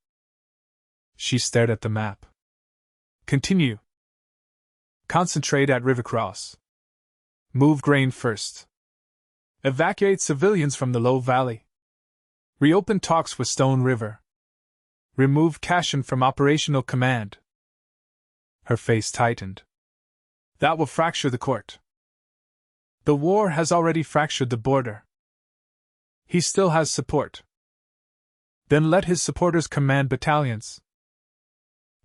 She stared at the map. Continue. Concentrate at Rivercross. Move grain first. Evacuate civilians from the low valley. Reopen talks with Stone River. Remove Cashin from operational command. Her face tightened. That will fracture the court. The war has already fractured the border. He still has support. Then let his supporters command battalions.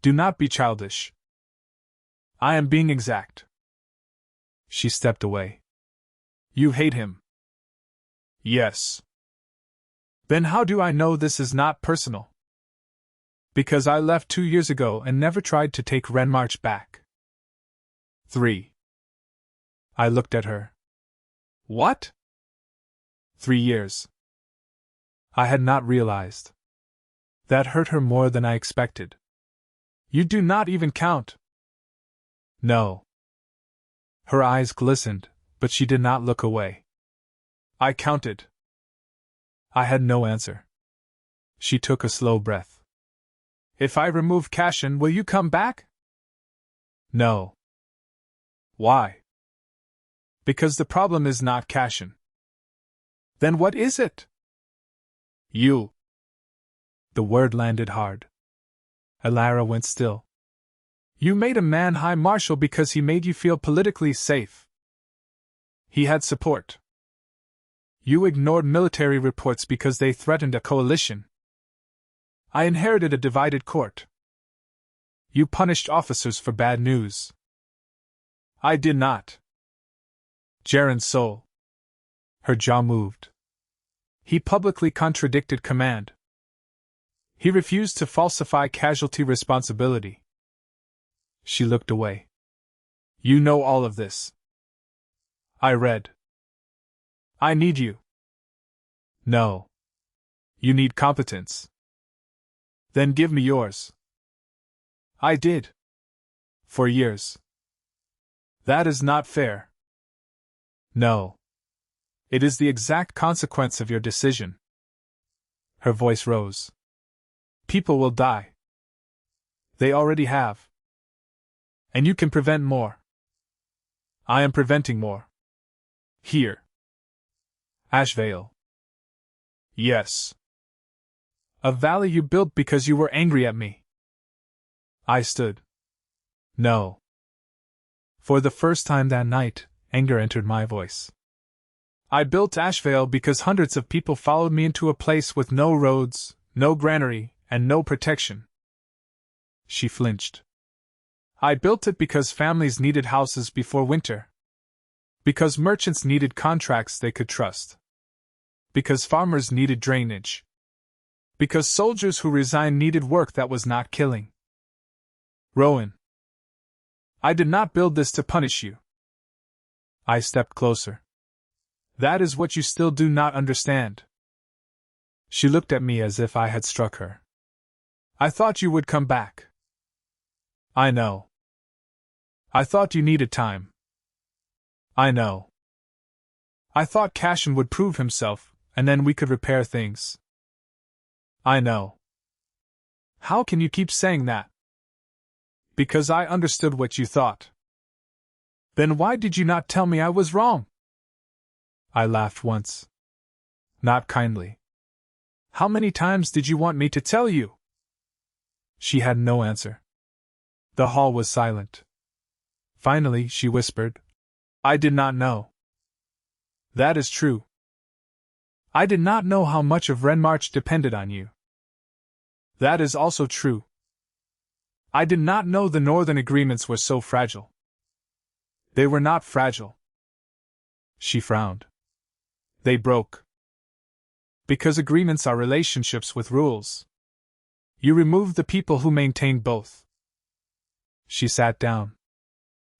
Do not be childish. I am being exact. She stepped away. You hate him. Yes. Then how do I know this is not personal? Because I left 2 years ago and never tried to take Ren March back. 3. I looked at her. What? 3 years. I had not realized. That hurt her more than I expected. You do not even count. No. Her eyes glistened, but she did not look away. I counted. I had no answer. She took a slow breath. If I remove Cashin, will you come back? No. Why? Because the problem is not Cashin. Then what is it? You. The word landed hard. Alara went still. You made a man High Marshal because he made you feel politically safe. He had support. You ignored military reports because they threatened a coalition. I inherited a divided court. You punished officers for bad news. I did not. Jaren's soul. Her jaw moved. He publicly contradicted command. He refused to falsify casualty responsibility. She looked away. You know all of this. I read. I need you. No. You need competence. Then give me yours. I did. For years. That is not fair. No. It is the exact consequence of your decision. Her voice rose. People will die. They already have. And you can prevent more. I am preventing more. Here. Ashvale. Yes. A valley you built because you were angry at me. I stood. No. For the first time that night, anger entered my voice. I built Ashvale because hundreds of people followed me into a place with no roads, no granary, and no protection. She flinched. I built it because families needed houses before winter. Because merchants needed contracts they could trust. Because farmers needed drainage. Because soldiers who resigned needed work that was not killing. Rowan. I did not build this to punish you. I stepped closer. That is what you still do not understand. She looked at me as if I had struck her. I thought you would come back. I know. I thought you needed time. I know. I thought Cashin would prove himself, and then we could repair things. I know. How can you keep saying that? Because I understood what you thought. Then why did you not tell me I was wrong? I laughed once. Not kindly. How many times did you want me to tell you? She had no answer. The hall was silent. Finally, she whispered, I did not know. That is true. I did not know how much of Renmarch depended on you. That is also true. I did not know the northern agreements were so fragile. They were not fragile. She frowned. They broke. Because agreements are relationships with rules. You removed the people who maintained both. She sat down.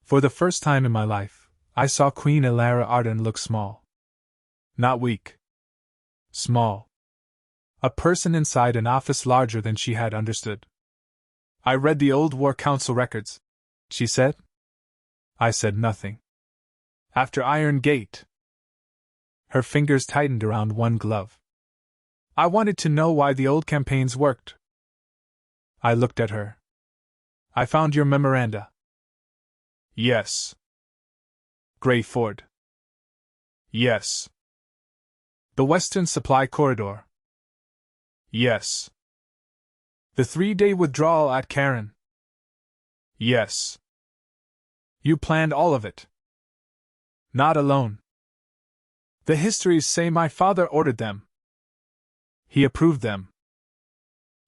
For the first time in my life, I saw Queen Elara Arden look small. Not weak. Small. A person inside an office larger than she had understood. I read the old War Council records, she said. I said nothing. After Iron Gate. Her fingers tightened around one glove. I wanted to know why the old campaigns worked. I looked at her. I found your memoranda. Yes. Grey Ford. Yes. The Western Supply Corridor. Yes. The 3-day withdrawal at Karen. Yes. You planned all of it. Not alone. The histories say my father ordered them. He approved them.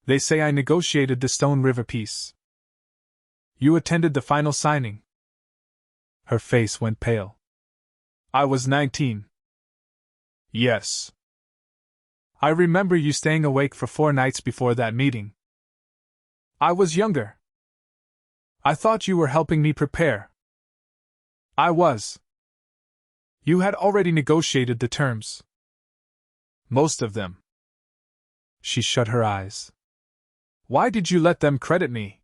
They say I negotiated the Stone River peace. You attended the final signing. Her face went pale. I was 19. Yes. I remember you staying awake for 4 nights before that meeting. I was younger. I thought you were helping me prepare. I was. You had already negotiated the terms. Most of them. She shut her eyes. Why did you let them credit me?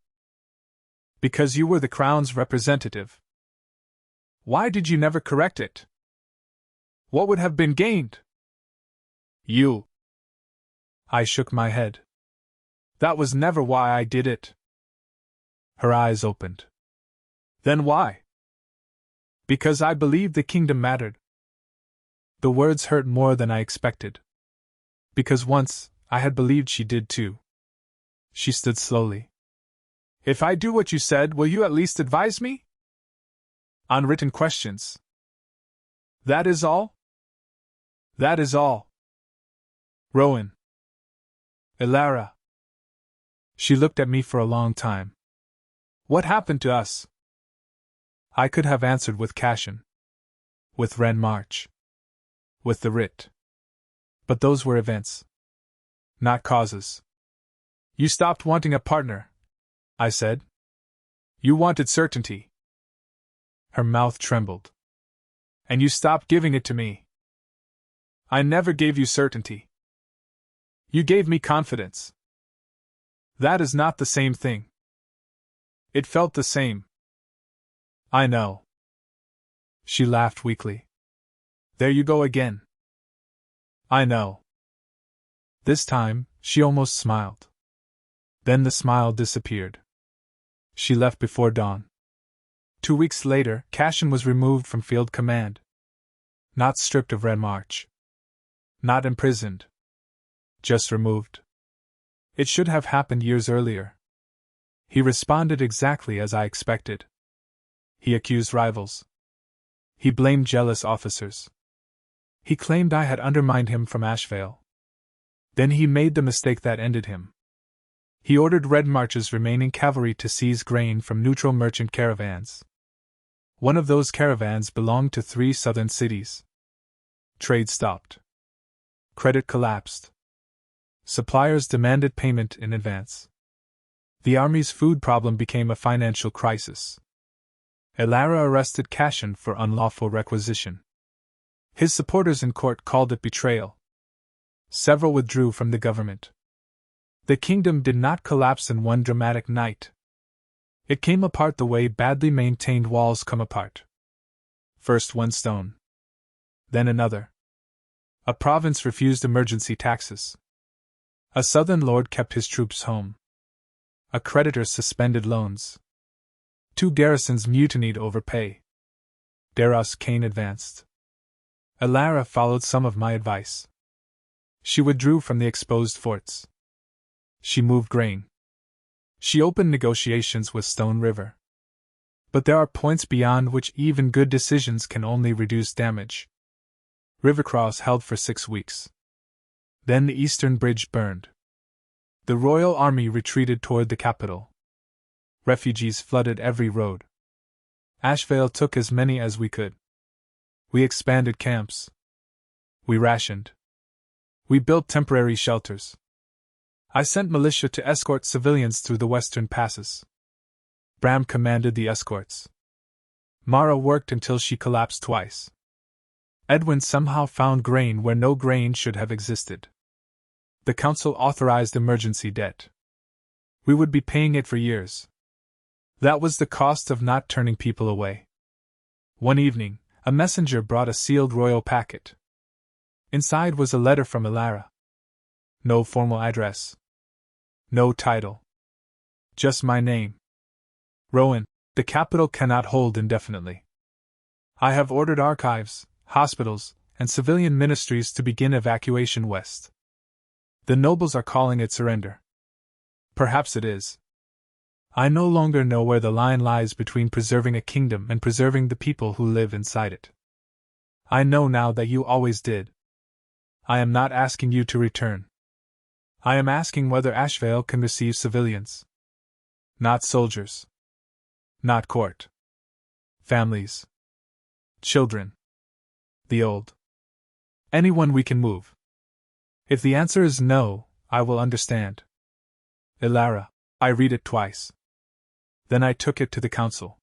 Because you were the Crown's representative. Why did you never correct it? What would have been gained? You. I shook my head. That was never why I did it. Her eyes opened. Then why? Because I believed the kingdom mattered. The words hurt more than I expected. Because once, I had believed she did too. She stood slowly. If I do what you said, will you at least advise me? On written questions. That is all? That is all. Rowan. Elara. She looked at me for a long time. What happened to us? I could have answered with Cashin. With Renmarch. With the writ. But those were events. Not causes. You stopped wanting a partner, I said. You wanted certainty. Her mouth trembled. And you stopped giving it to me. I never gave you certainty. You gave me confidence. That is not the same thing. It felt the same. I know. She laughed weakly. There you go again. I know. This time, she almost smiled. Then the smile disappeared. She left before dawn. 2 weeks later, Cashin was removed from field command. Not stripped of Red March. Not imprisoned. Just removed. It should have happened years earlier. He responded exactly as I expected. He accused rivals. He blamed jealous officers. He claimed I had undermined him from Ashvale. Then he made the mistake that ended him. He ordered Red March's remaining cavalry to seize grain from neutral merchant caravans. One of those caravans belonged to 3 southern cities. Trade stopped. Credit collapsed. Suppliers demanded payment in advance. The army's food problem became a financial crisis. Elara arrested Cashin for unlawful requisition. His supporters in court called it betrayal. Several withdrew from the government. The kingdom did not collapse in one dramatic night. It came apart the way badly maintained walls come apart. First one stone. Then another. A province refused emergency taxes. A southern lord kept his troops home. A creditor suspended loans. 2 garrisons mutinied over pay. Daras Kane advanced. Elara followed some of my advice. She withdrew from the exposed forts. She moved grain. She opened negotiations with Stone River. But there are points beyond which even good decisions can only reduce damage. Rivercross held for 6 weeks. Then the eastern bridge burned. The royal army retreated toward the capital. Refugees flooded every road. Ashvale took as many as we could. We expanded camps. We rationed. We built temporary shelters. I sent militia to escort civilians through the western passes. Bram commanded the escorts. Mara worked until she collapsed twice. Edwin somehow found grain where no grain should have existed. The council authorized emergency debt. We would be paying it for years. That was the cost of not turning people away. One evening, a messenger brought a sealed royal packet. Inside was a letter from Elara. No formal address. No title. Just my name. Rowan, the capital cannot hold indefinitely. I have ordered archives, hospitals, and civilian ministries to begin evacuation west. The nobles are calling it surrender. Perhaps it is. I no longer know where the line lies between preserving a kingdom and preserving the people who live inside it. I know now that you always did. I am not asking you to return. I am asking whether Ashvale can receive civilians. Not soldiers. Not court. Families. Children. The old. Anyone we can move. If the answer is no, I will understand. Elara, I read it twice. Then I took it to the council.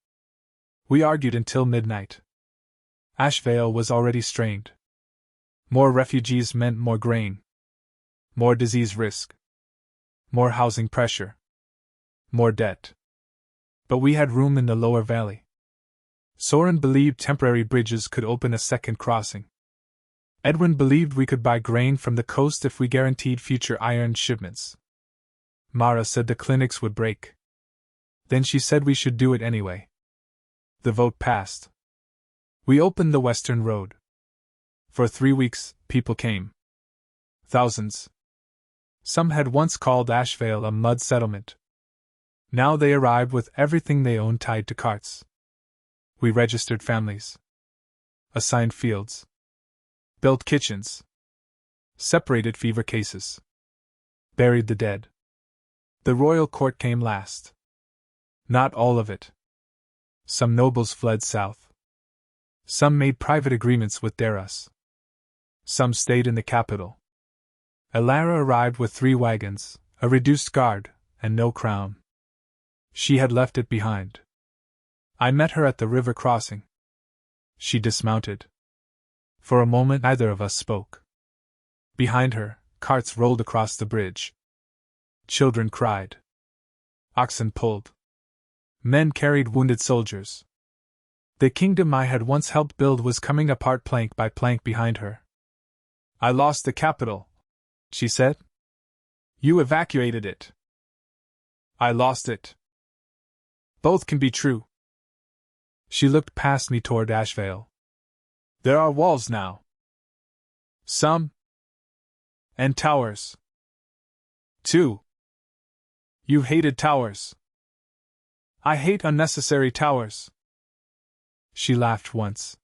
We argued until midnight. Ashvale was already strained. More refugees meant more grain. More disease risk. More housing pressure. More debt. But we had room in the lower valley. Soren believed temporary bridges could open a second crossing. Edwin believed we could buy grain from the coast if we guaranteed future iron shipments. Mara said the clinics would break. Then she said we should do it anyway. The vote passed. We opened the western road. For 3 weeks, people came. Thousands. Some had once called Ashvale a mud settlement. Now they arrived with everything they owned tied to carts. We registered families. Assigned fields. Built kitchens. Separated fever cases. Buried the dead. The royal court came last. Not all of it. Some nobles fled south. Some made private agreements with Daras. Some stayed in the capital. Elara arrived with 3 wagons, a reduced guard, and no crown. She had left it behind. I met her at the river crossing. She dismounted. For a moment neither of us spoke. Behind her, carts rolled across the bridge. Children cried. Oxen pulled. Men carried wounded soldiers. The kingdom I had once helped build was coming apart plank by plank behind her. I lost the capital, she said. You evacuated it. I lost it. Both can be true. She looked past me toward Ashvale. There are walls now. Some. And towers. Too. You hated towers. I hate unnecessary towers. She laughed once.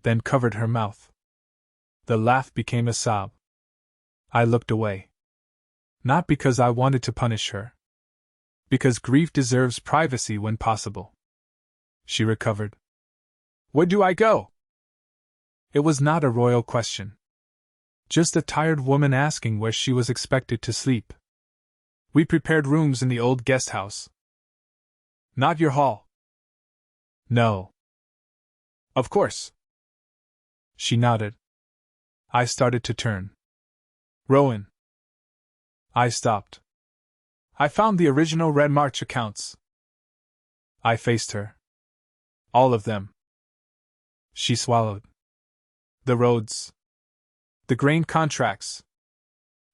Then covered her mouth. The laugh became a sob. I looked away. Not because I wanted to punish her. Because grief deserves privacy when possible. She recovered. Where do I go? It was not a royal question. Just a tired woman asking where she was expected to sleep. We prepared rooms in the old guest house. Not your hall. No. Of course. She nodded. I started to turn. Rowan. I stopped. I found the original Red March accounts. I faced her. All of them. She swallowed. The roads. The grain contracts.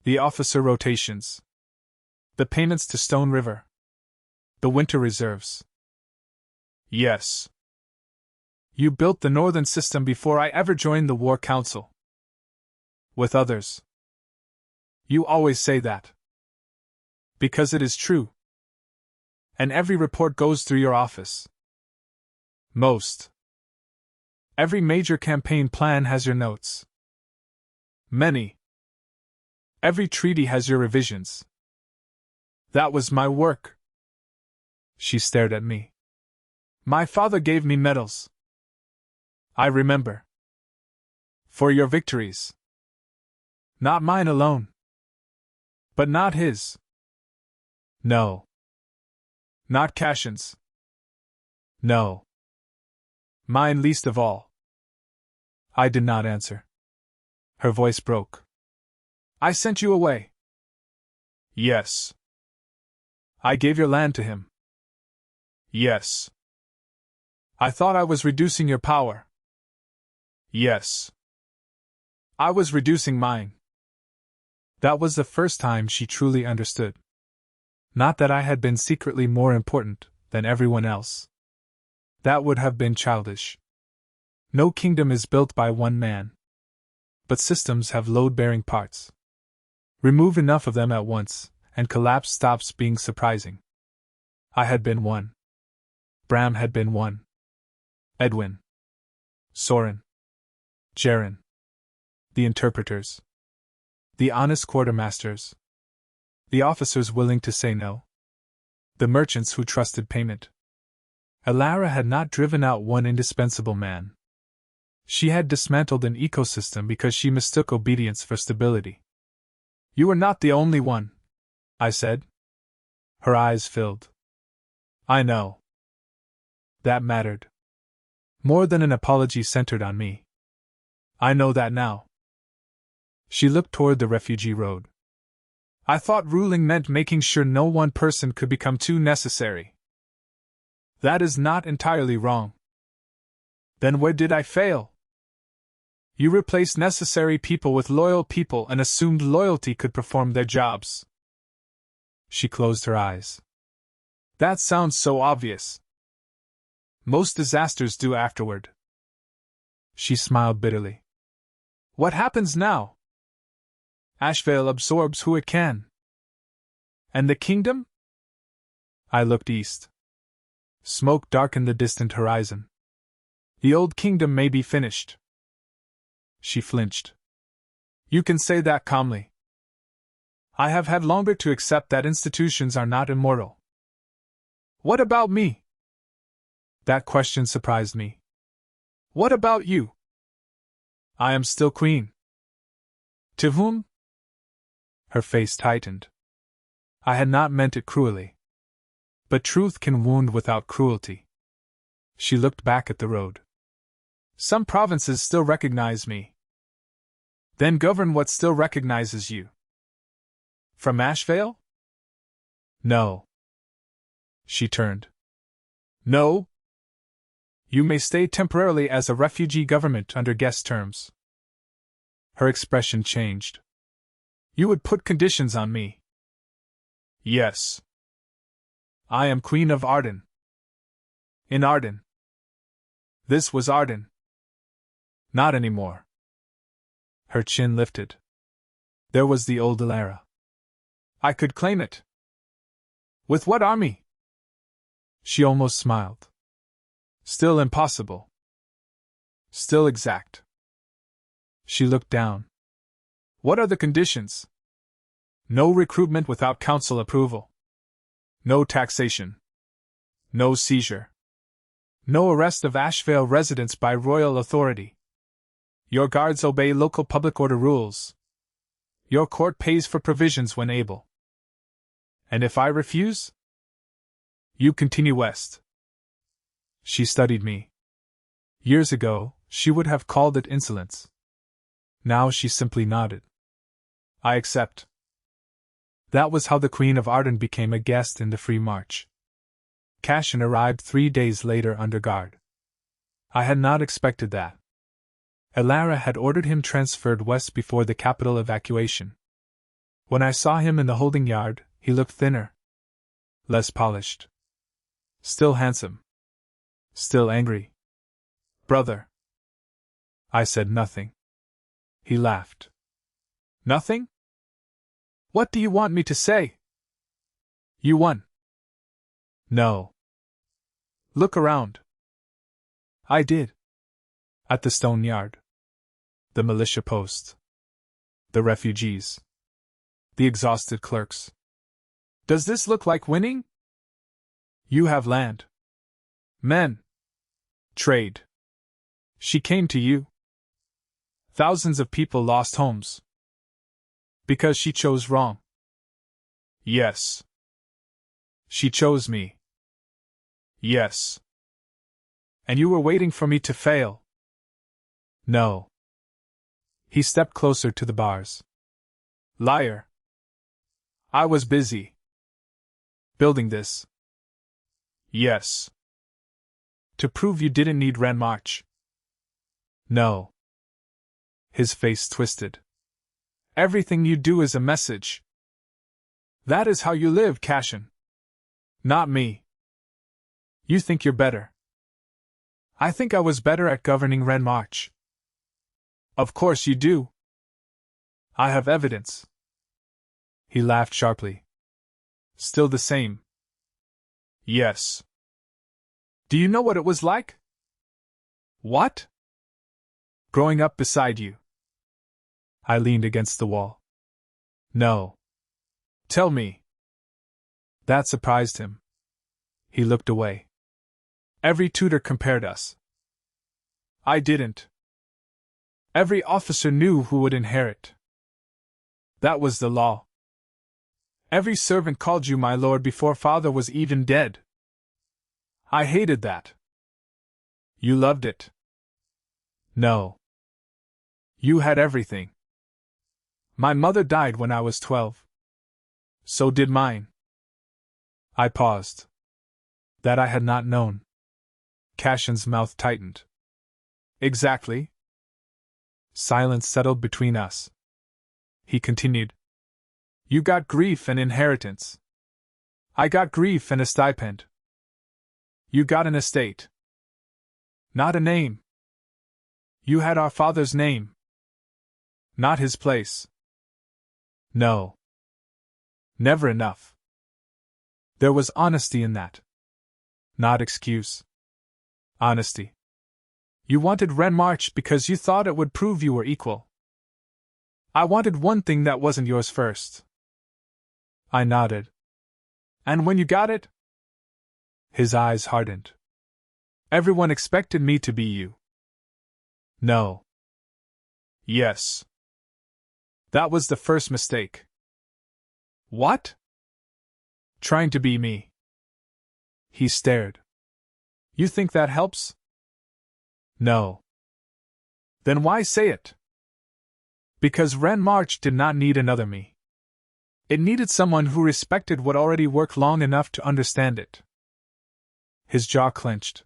The officer rotations. The payments to Stone River. The winter reserves. Yes. You built the Northern System before I ever joined the War Council. With others. You always say that. Because it is true. And every report goes through your office. Most. Every major campaign plan has your notes. Many. Every treaty has your revisions. That was my work. She stared at me. My father gave me medals. I remember. For your victories. Not mine alone. But not his. No. Not Cashin's. No. Mine least of all. I did not answer. Her voice broke. I sent you away. Yes. I gave your land to him. Yes. I thought I was reducing your power. Yes. I was reducing mine. That was the first time she truly understood. Not that I had been secretly more important than everyone else. That would have been childish. No kingdom is built by one man. But systems have load-bearing parts. Remove enough of them at once, and collapse stops being surprising. I had been one. Bram had been one. Edwin. Soren. Jaren. The interpreters. The honest quartermasters. The officers willing to say no. The merchants who trusted payment. Alara had not driven out one indispensable man. She had dismantled an ecosystem because she mistook obedience for stability. You are not the only one, I said. Her eyes filled. I know. That mattered. More than an apology centered on me. I know that now. She looked toward the refugee road. I thought ruling meant making sure no one person could become too necessary. That is not entirely wrong. Then where did I fail? You replaced necessary people with loyal people and assumed loyalty could perform their jobs. She closed her eyes. That sounds so obvious. Most disasters do afterward. She smiled bitterly. What happens now? Ashvale absorbs who it can. And the kingdom? I looked east. Smoke darkened the distant horizon. The old kingdom may be finished. She flinched. You can say that calmly. I have had longer to accept that institutions are not immortal. What about me? That question surprised me. What about you? I am still queen. To whom? Her face tightened. I had not meant it cruelly. But truth can wound without cruelty. She looked back at the road. Some provinces still recognize me. Then govern what still recognizes you. From Ashvale? No. She turned. No? You may stay temporarily as a refugee government under guest terms. Her expression changed. You would put conditions on me. Yes. I am Queen of Arden. In Arden. This was Arden. Not anymore. Her chin lifted. There was the old Alara. I could claim it. With what army? She almost smiled. Still impossible. Still exact. She looked down. What are the conditions? No recruitment without council approval. No taxation. No seizure. No arrest of Ashvale residents by royal authority. Your guards obey local public order rules. Your court pays for provisions when able. And if I refuse? You continue west. She studied me. Years ago, she would have called it insolence. Now she simply nodded. I accept. That was how the Queen of Arden became a guest in the Free March. Cashin arrived 3 days later under guard. I had not expected that. Alara had ordered him transferred west before the capital evacuation. When I saw him in the holding yard, he looked thinner. Less polished. Still handsome. Still angry. Brother. I said nothing. He laughed. Nothing? What do you want me to say? You won. No. Look around. I did. At the stone yard. The militia post. The refugees. The exhausted clerks. Does this look like winning? You have land. Men. Trade. She came to you. Thousands of people lost homes. Because she chose wrong. Yes. She chose me. Yes. And you were waiting for me to fail. No. He stepped closer to the bars. Liar. I was busy. Building this. Yes. To prove you didn't need Ren March. No. His face twisted. Everything you do is a message. That is how you live, Cashin. Not me. You think you're better. I think I was better at governing Ren March. Of course you do. I have evidence. He laughed sharply. Still the same. Yes. Do you know what it was like? What? Growing up beside you. I leaned against the wall. No. Tell me. That surprised him. He looked away. Every tutor compared us. I didn't. Every officer knew who would inherit. That was the law. Every servant called you my lord before father was even dead. I hated that. You loved it. No. You had everything. My mother died when I was 12. So did mine. I paused. That I had not known. Cashin's mouth tightened. Exactly. Silence settled between us. He continued. You got grief and inheritance. I got grief and a stipend. You got an estate. Not a name. You had our father's name. Not his place. No. Never enough. There was honesty in that. Not excuse. Honesty. You wanted Ren March because you thought it would prove you were equal. I wanted one thing that wasn't yours first. I nodded. And when you got it? His eyes hardened. Everyone expected me to be you. No. Yes. That was the first mistake. What? Trying to be me. He stared. You think that helps? No. Then why say it? Because Ren March did not need another me. It needed someone who respected what already worked long enough to understand it. His jaw clenched.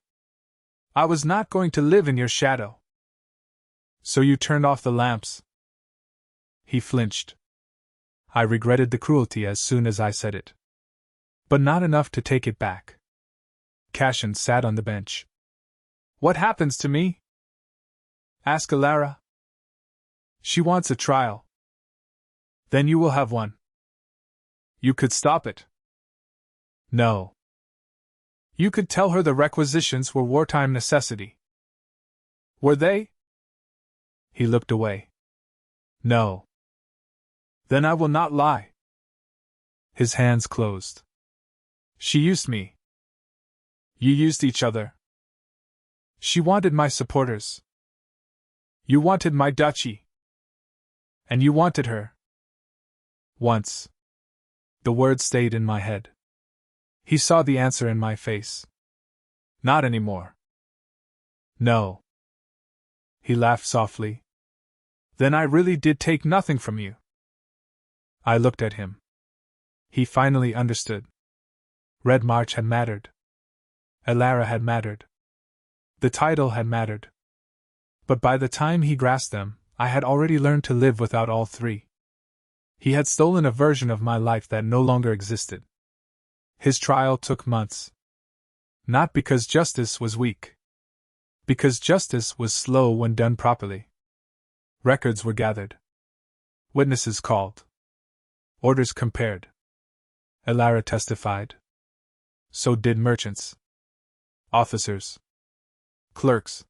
I was not going to live in your shadow. So you turned off the lamps. He flinched. I regretted the cruelty as soon as I said it. But not enough to take it back. Cashin sat on the bench. What happens to me? Ask Alara. She wants a trial. Then you will have one. You could stop it. No. You could tell her the requisitions were wartime necessity. Were they? He looked away. No. Then I will not lie. His hands closed. She used me. You used each other. She wanted my supporters. You wanted my duchy. And you wanted her. Once. The words stayed in my head. He saw the answer in my face. Not anymore. No. He laughed softly. Then I really did take nothing from you. I looked at him. He finally understood. Red March had mattered. Alara had mattered. The title had mattered. But by the time he grasped them, I had already learned to live without all three. He had stolen a version of my life that no longer existed. His trial took months. Not because justice was weak. Because justice was slow when done properly. Records were gathered. Witnesses called. Orders compared. Alara testified. So did merchants. Officers. Clerks.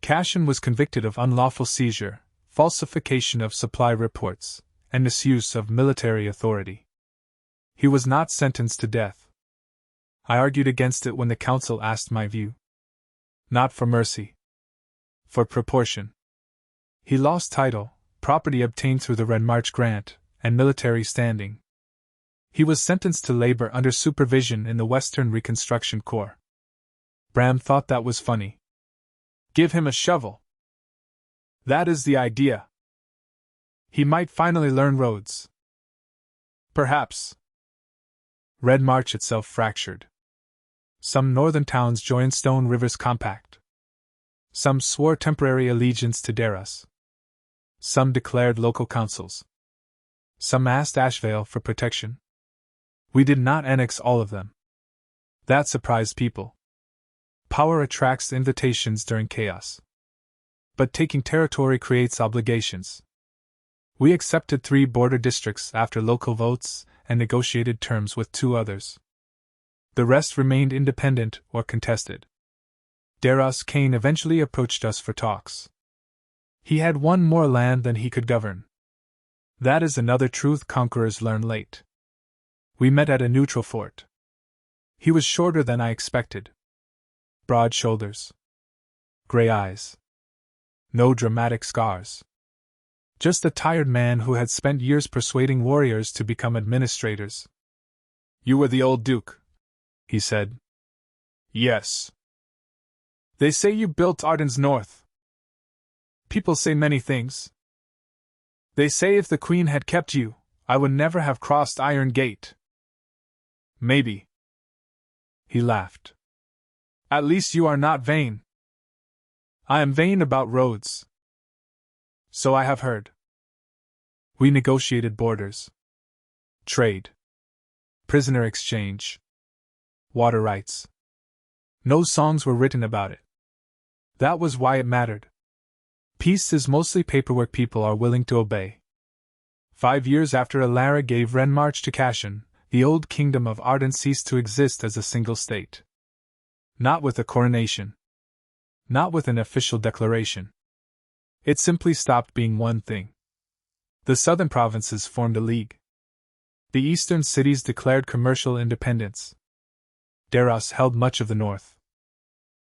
Cashin was convicted of unlawful seizure, falsification of supply reports, and misuse of military authority. He was not sentenced to death. I argued against it when the council asked my view. Not for mercy. For proportion. He lost title, property obtained through the Red March grant, and military standing. He was sentenced to labor under supervision in the Western Reconstruction Corps. Bram thought that was funny. Give him a shovel. That is the idea. He might finally learn roads. Perhaps. Red March itself fractured. Some northern towns joined Stone River's compact. Some swore temporary allegiance to Daras. Some declared local councils. Some asked Ashvale for protection. We did not annex all of them. That surprised people. Power attracts invitations during chaos. But taking territory creates obligations. We accepted 3 border districts after local votes and negotiated terms with 2 others. The rest remained independent or contested. Daras Kane eventually approached us for talks. He had won more land than he could govern. That is another truth conquerors learn late. We met at a neutral fort. He was shorter than I expected. Broad shoulders. Gray eyes. No dramatic scars. Just a tired man who had spent years persuading warriors to become administrators. You were the old Duke, he said. Yes. They say you built Arden's North. People say many things. They say if the Queen had kept you, I would never have crossed Iron Gate. Maybe. He laughed. At least you are not vain. I am vain about roads. So I have heard. We negotiated borders. Trade. Prisoner exchange. Water rights. No songs were written about it. That was why it mattered. Peace is mostly paperwork people are willing to obey. 5 years after Alara gave Ren March to Cashin, the old kingdom of Arden ceased to exist as a single state. Not with a coronation. Not with an official declaration. It simply stopped being one thing. The southern provinces formed a league. The eastern cities declared commercial independence. Daras held much of the north.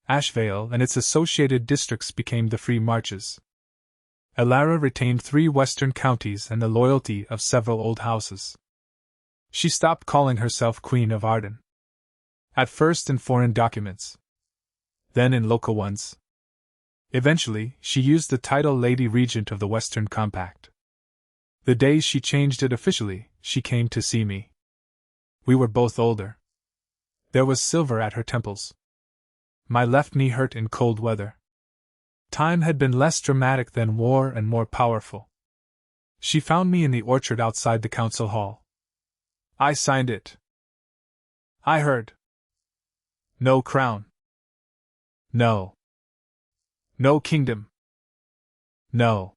Ashvale and its associated districts became the Free Marches. Alara retained 3 western counties and the loyalty of several old houses. She stopped calling herself Queen of Arden. At first in foreign documents. Then in local ones. Eventually, she used the title Lady Regent of the Western Compact. The day she changed it officially, she came to see me. We were both older. There was silver at her temples. My left knee hurt in cold weather. Time had been less dramatic than war and more powerful. She found me in the orchard outside the council hall. I signed it. I heard. No crown. No. No kingdom. No.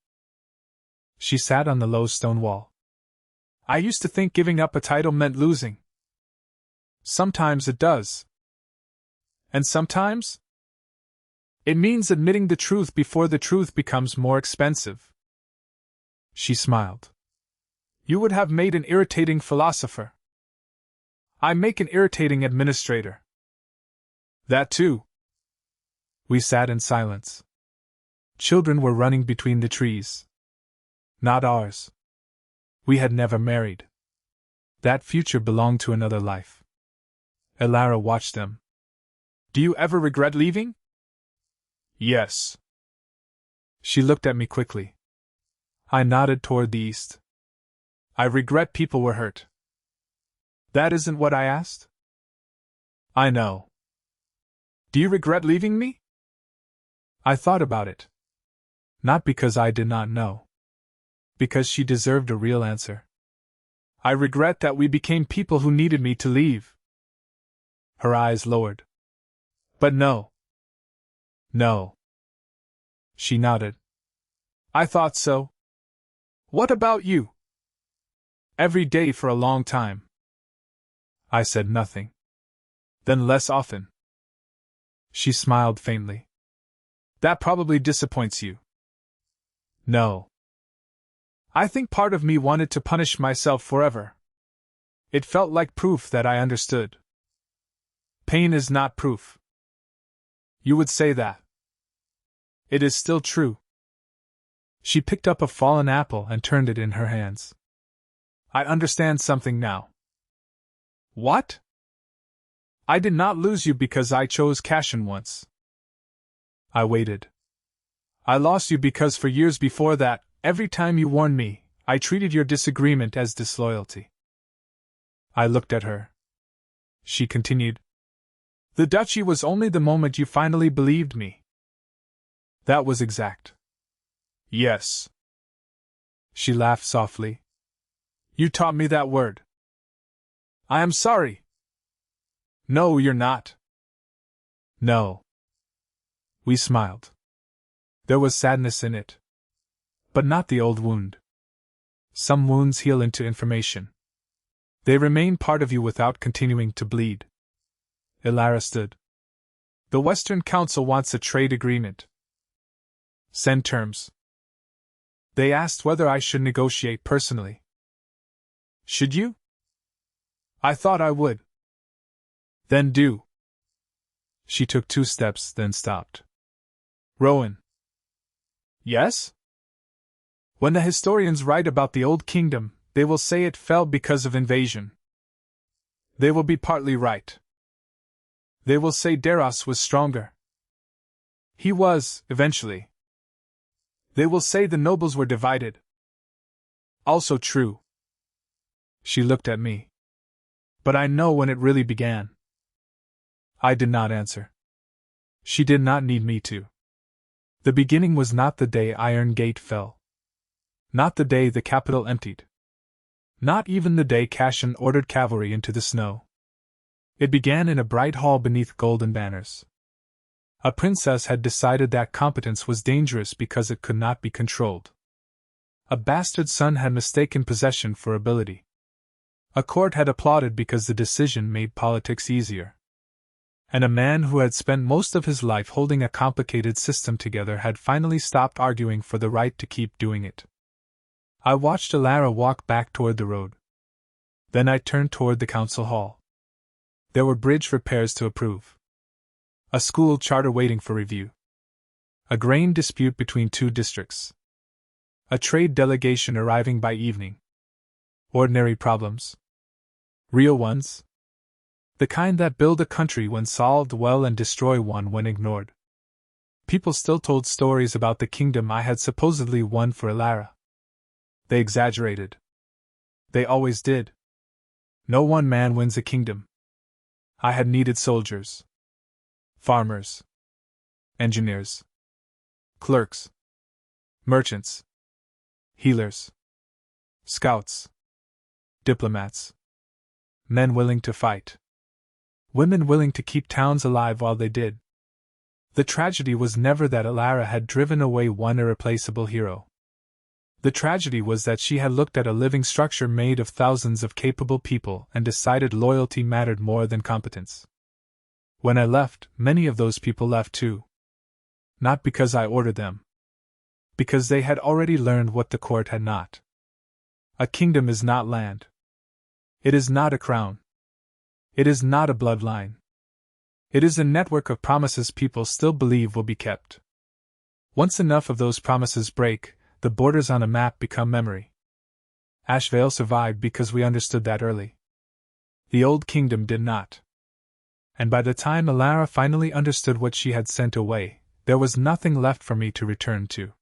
She sat on the low stone wall. I used to think giving up a title meant losing. Sometimes it does. And sometimes? It means admitting the truth before the truth becomes more expensive. She smiled. You would have made an irritating philosopher. I make an irritating administrator. That too. We sat in silence. Children were running between the trees. Not ours. We had never married. That future belonged to another life. Elara watched them. Do you ever regret leaving? Yes. She looked at me quickly. I nodded toward the east. I regret people were hurt. That isn't what I asked. I know. Do you regret leaving me? I thought about it. Not because I did not know. Because she deserved a real answer. I regret that we became people who needed me to leave. Her eyes lowered. But no. No. She nodded. I thought so. What about you? Every day for a long time. I said nothing. Then less often. She smiled faintly. That probably disappoints you. No. I think part of me wanted to punish myself forever. It felt like proof that I understood. Pain is not proof. You would say that. It is still true. She picked up a fallen apple and turned it in her hands. I understand something now. What? I did not lose you because I chose Cashin once. I waited. I lost you because for years before that, every time you warned me, I treated your disagreement as disloyalty. I looked at her. She continued. The duchy was only the moment you finally believed me. That was exact. Yes. She laughed softly. You taught me that word. I am sorry. No, you're not. No. We smiled. There was sadness in it. But not the old wound. Some wounds heal into information. They remain part of you without continuing to bleed. Elara stood. The Western Council wants a trade agreement. Send terms. They asked whether I should negotiate personally. Should you? I thought I would. Then do. She took 2 steps, then stopped. Rowan. Yes? When the historians write about the Old Kingdom, they will say it fell because of invasion. They will be partly right. They will say Daros was stronger. He was, eventually. They will say the nobles were divided. Also true. She looked at me. But I know when it really began. I did not answer. She did not need me to. The beginning was not the day Iron Gate fell. Not the day the capital emptied. Not even the day Cashin ordered cavalry into the snow. It began in a bright hall beneath golden banners. A princess had decided that competence was dangerous because it could not be controlled. A bastard son had mistaken possession for ability. A court had applauded because the decision made politics easier. And a man who had spent most of his life holding a complicated system together had finally stopped arguing for the right to keep doing it. I watched Elara walk back toward the road. Then I turned toward the council hall. There were bridge repairs to approve. A school charter waiting for review. A grain dispute between 2 districts. A trade delegation arriving by evening. Ordinary problems. Real ones. The kind that build a country when solved well and destroy one when ignored. People still told stories about the kingdom I had supposedly won for Elara. They exaggerated. They always did. No one man wins a kingdom. I had needed soldiers. Farmers. Engineers. Clerks. Merchants. Healers. Scouts. Diplomats. Men willing to fight. Women willing to keep towns alive while they did. The tragedy was never that Alara had driven away one irreplaceable hero. The tragedy was that she had looked at a living structure made of thousands of capable people and decided loyalty mattered more than competence. When I left, many of those people left too. Not because I ordered them. Because they had already learned what the court had not. A kingdom is not land. It is not a crown. It is not a bloodline. It is a network of promises people still believe will be kept. Once enough of those promises break, the borders on a map become memory. Ashvale survived because we understood that early. The old kingdom did not. And by the time Alara finally understood what she had sent away, there was nothing left for me to return to.